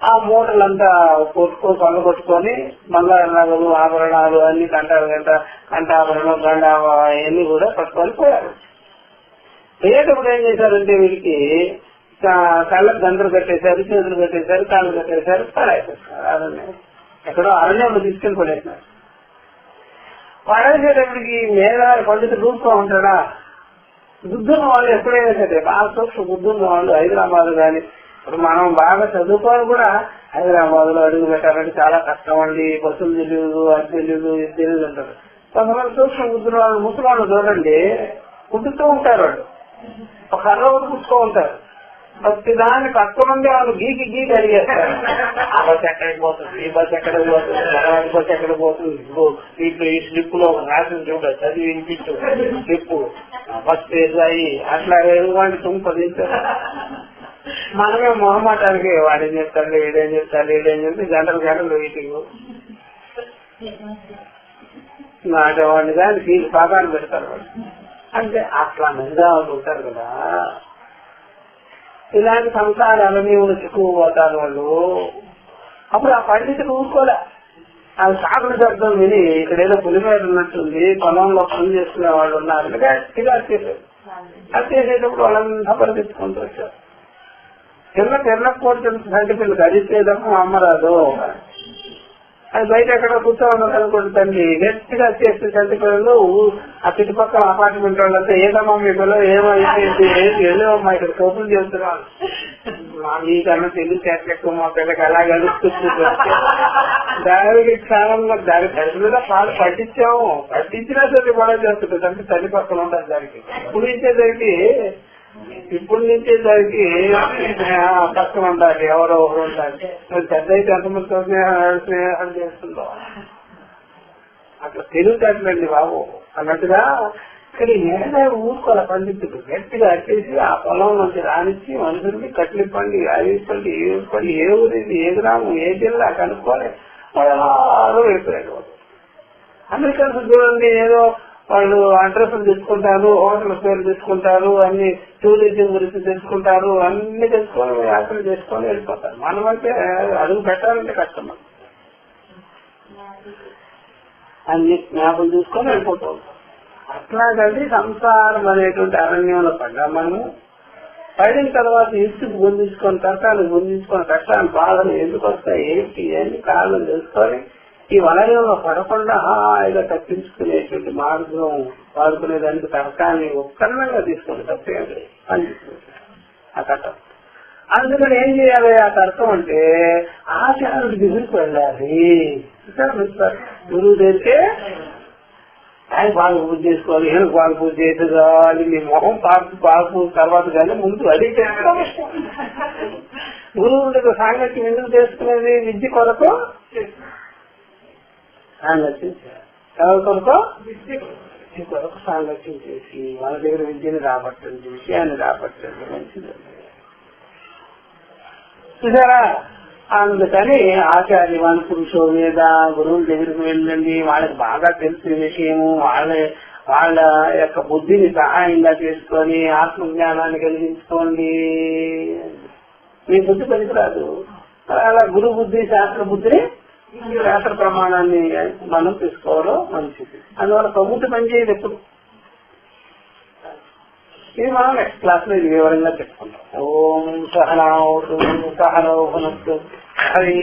ఆ మూటలంతా కొట్టుకొని బంగారు నగలు ఆభరణాలు అన్ని కంఠాభరణం గండావ అవన్నీ కూడా పట్టుకొని పోయారు. పోయేటప్పుడు ఏం చేశారంటే వీడికి కళ్ళకు గంటలు కట్టేశారు, చేతులు కట్టేశారు, కాళ్ళు కట్టేశారు, పడేసేస్తారు. ఎక్కడో అరణ్యంలో తీసుకెళ్లి పడేసినారు. పడేసేటప్పటికి మేధావి పండితుడు రూపుగా ఉంటాడా? బుద్ధున్న వాళ్ళు ఎప్పుడైనా సరే బాగా సూక్ష్మ బుద్ధున్న వాళ్ళు హైదరాబాద్ గాని ఇప్పుడు మనం బాగా చదువుకొని కూడా హైదరాబాద్ లో అడుగు పెట్టాలంటే చాలా కష్టం అండి, బస్సులు తెలియదు, అది తెలియదు, ఇది తెలియదు అంటారు. కొంతమంది చూసిన ముసలాళ్ళు చూడండి, కుట్టుతూ ఉంటారు, వాళ్ళు ఒక కర్ర ఒకటి కుట్టుతూ ఉంటారు. ప్రతి దాన్ని పక్క నుండి వాళ్ళు గీకి గీకి అడిగేస్తారు. ఆ బస్ ఎక్కడికి పోతుంది, ఈ బస్ ఎక్కడికి పోతుంది, మరొక బస్ ఎక్కడికి పోతుంది, దీంట్లో ఈ స్లిప్ లో రాసిన చూడ చదివి వినిపించు స్లిప్ బస్ పేరు అయ్యి అట్లా వాడిని తుంపదించారు. మనమే మొహమాటానికి వాడేం చెప్తాడు, వీడేం చెప్తాడు, వీడేం చెప్తే గంటలు గంటలు వెయిటింగ్ నాటేవాడిని కానీ దీనికి పాకాన్ని పెడతారు వాళ్ళు. అంటే అట్లా మెజాలు ఉంటారు కదా. ఇలాంటి సంసారాలని చిక్కుపోతారు వాళ్ళు. అప్పుడు ఆ పండితులు ఊరుకోలే, అది సాగుల శబ్దం విని ఇక్కడ ఏదో పులిమేర ఉన్నట్టుంది, పొలంలో పని చేసుకునే వాళ్ళు ఉన్నారు కదా, ఇది వచ్చేసారు. వచ్చేసేటప్పుడు వాళ్ళంతా పరిగెత్తుకుంటూ వచ్చారు. తిరగకపోతే సంటిపిల్లకి అడిగేదమ్మా అమ్మరాదు, అది బయట ఎక్కడ కూర్చోవాలి అనుకోండి తండ్రి. గట్టిగా చేస్తే సంటిపిల్లలు ఆ చుట్టుపక్కల అపార్ట్మెంట్ వాళ్ళంతా ఏదమ్మా మీ పిల్లలు ఏమైంది, ఏమమ్మా ఇక్కడ కబుర్లు చేస్తున్నాను, మీకన్నా తెలుగు చేస్తూ మా పిల్లకి అలా గడుస్తుంది. దానికి క్షణంలో దాని తల్లి మీద పాలు పట్టించాము, పట్టించినా సరే గొడవ చేస్తుంది అంటే తల్లి పక్కన ఉంటుంది. దానికి ఇప్పుడు నుంచేసరికి కష్టం ఉండాలి, ఎవరో ఒకరు ఉండాలి. పెద్ద అయితే ఎంతమందితో స్నేహాలు చేస్తుందో అట్లా తెలివితేటలండి బాబు అన్నట్టుగా. ఇక్కడ నేనే ఊరుకోవాలి పండితుడు గట్టిగా అట్టేసి ఆ పొలం నుంచి రానిచ్చి మనుషులకి కట్లిప్పండి, అది ఇప్పండి, ఏ ఇప్పండి, ఏ ఊరింది, ఏ గ్రామం, ఏ జిల్లా కనుక్కొని వాళ్ళు అయిపోయాడు. అమెరికన్స్ చూడండి, ఏదో వాళ్ళు అడ్రస్లు తీసుకుంటారు, హోటల్ పేరు తీసుకుంటారు, అన్ని టూరిజం గురించి తెలుసుకుంటారు, అన్ని తెలుసుకొని యాత్రలు చేసుకొని వెళ్ళిపోతారు. మనమైతే అడుగు పెట్టాలంటే కష్టం, అన్ని జ్ఞాపకం చూసుకొని వెళ్ళిపోతాం. అట్లాగండి సంసారం అనేటువంటి అరణ్యంలో పడ్డా మనము. పడిన తర్వాత ఇసుకు పొందించుకొని కష్టాలు పొందించుకొని కష్టాలు బాధలు ఎందుకు వస్తాయి, ఏంటి అన్ని కారణం తెలుసుకొని ఈ వలయంలో పడకుండా హాయిగా తప్పించుకునేటువంటి మార్గం వాడుకునేదానికి తర్కాన్ని ఉత్కరణంగా తీసుకొని తప్పేది ఆ తర్కం. అందుకని ఏం చేయాలి ఆ తర్కం అంటే ఆచార్యుడి దగ్గరికి వెళ్ళాలి. గురువు దగ్గరికి ఆయన బాగా పూజ చేసుకోవాలి, ఈయనకు బాగా పూజ చేసేదాలి, మీ మొహం పాకు తర్వాత కానీ ముందు అడిగి గురువు దగ్గర సాంగత్యం ఎందుకు చేసుకునేది, విద్య కొరకు సాంగత్యం ఎవరి కొరకు, విద్య కొరకు సాంగత్యం చేసి వాళ్ళ దగ్గర విద్యను రాబట్టం చేసి ఆయన రాబట్టండి మంచిది చూసారా. అందుకని ఆచార్యవాన్ పురుషో మీద గురువుల దగ్గరికి వెళ్ళండి, వాళ్ళకి బాగా తెలిసిన విషయము, వాళ్ళ యొక్క బుద్ధిని సహాయంగా చేసుకొని ఆత్మజ్ఞానాన్ని కలిగించుకోండి. మీ బుద్ధి పనికిరాదు, అలా గురు బుద్ధి శాస్త్ర బుద్ధిని శాస్త్ర ప్రమాణాన్ని మనం తీసుకోవడం మంచిది. అందువల్ల ప్రభుత్వం పనిచేయదు ఎప్పుడు. ఇది మనం నెక్స్ట్ క్లాస్ లో ఇది వివరంగా చెప్పుకుంటాం. ఓం సహనౌ సహనౌ భునస్తు. హరి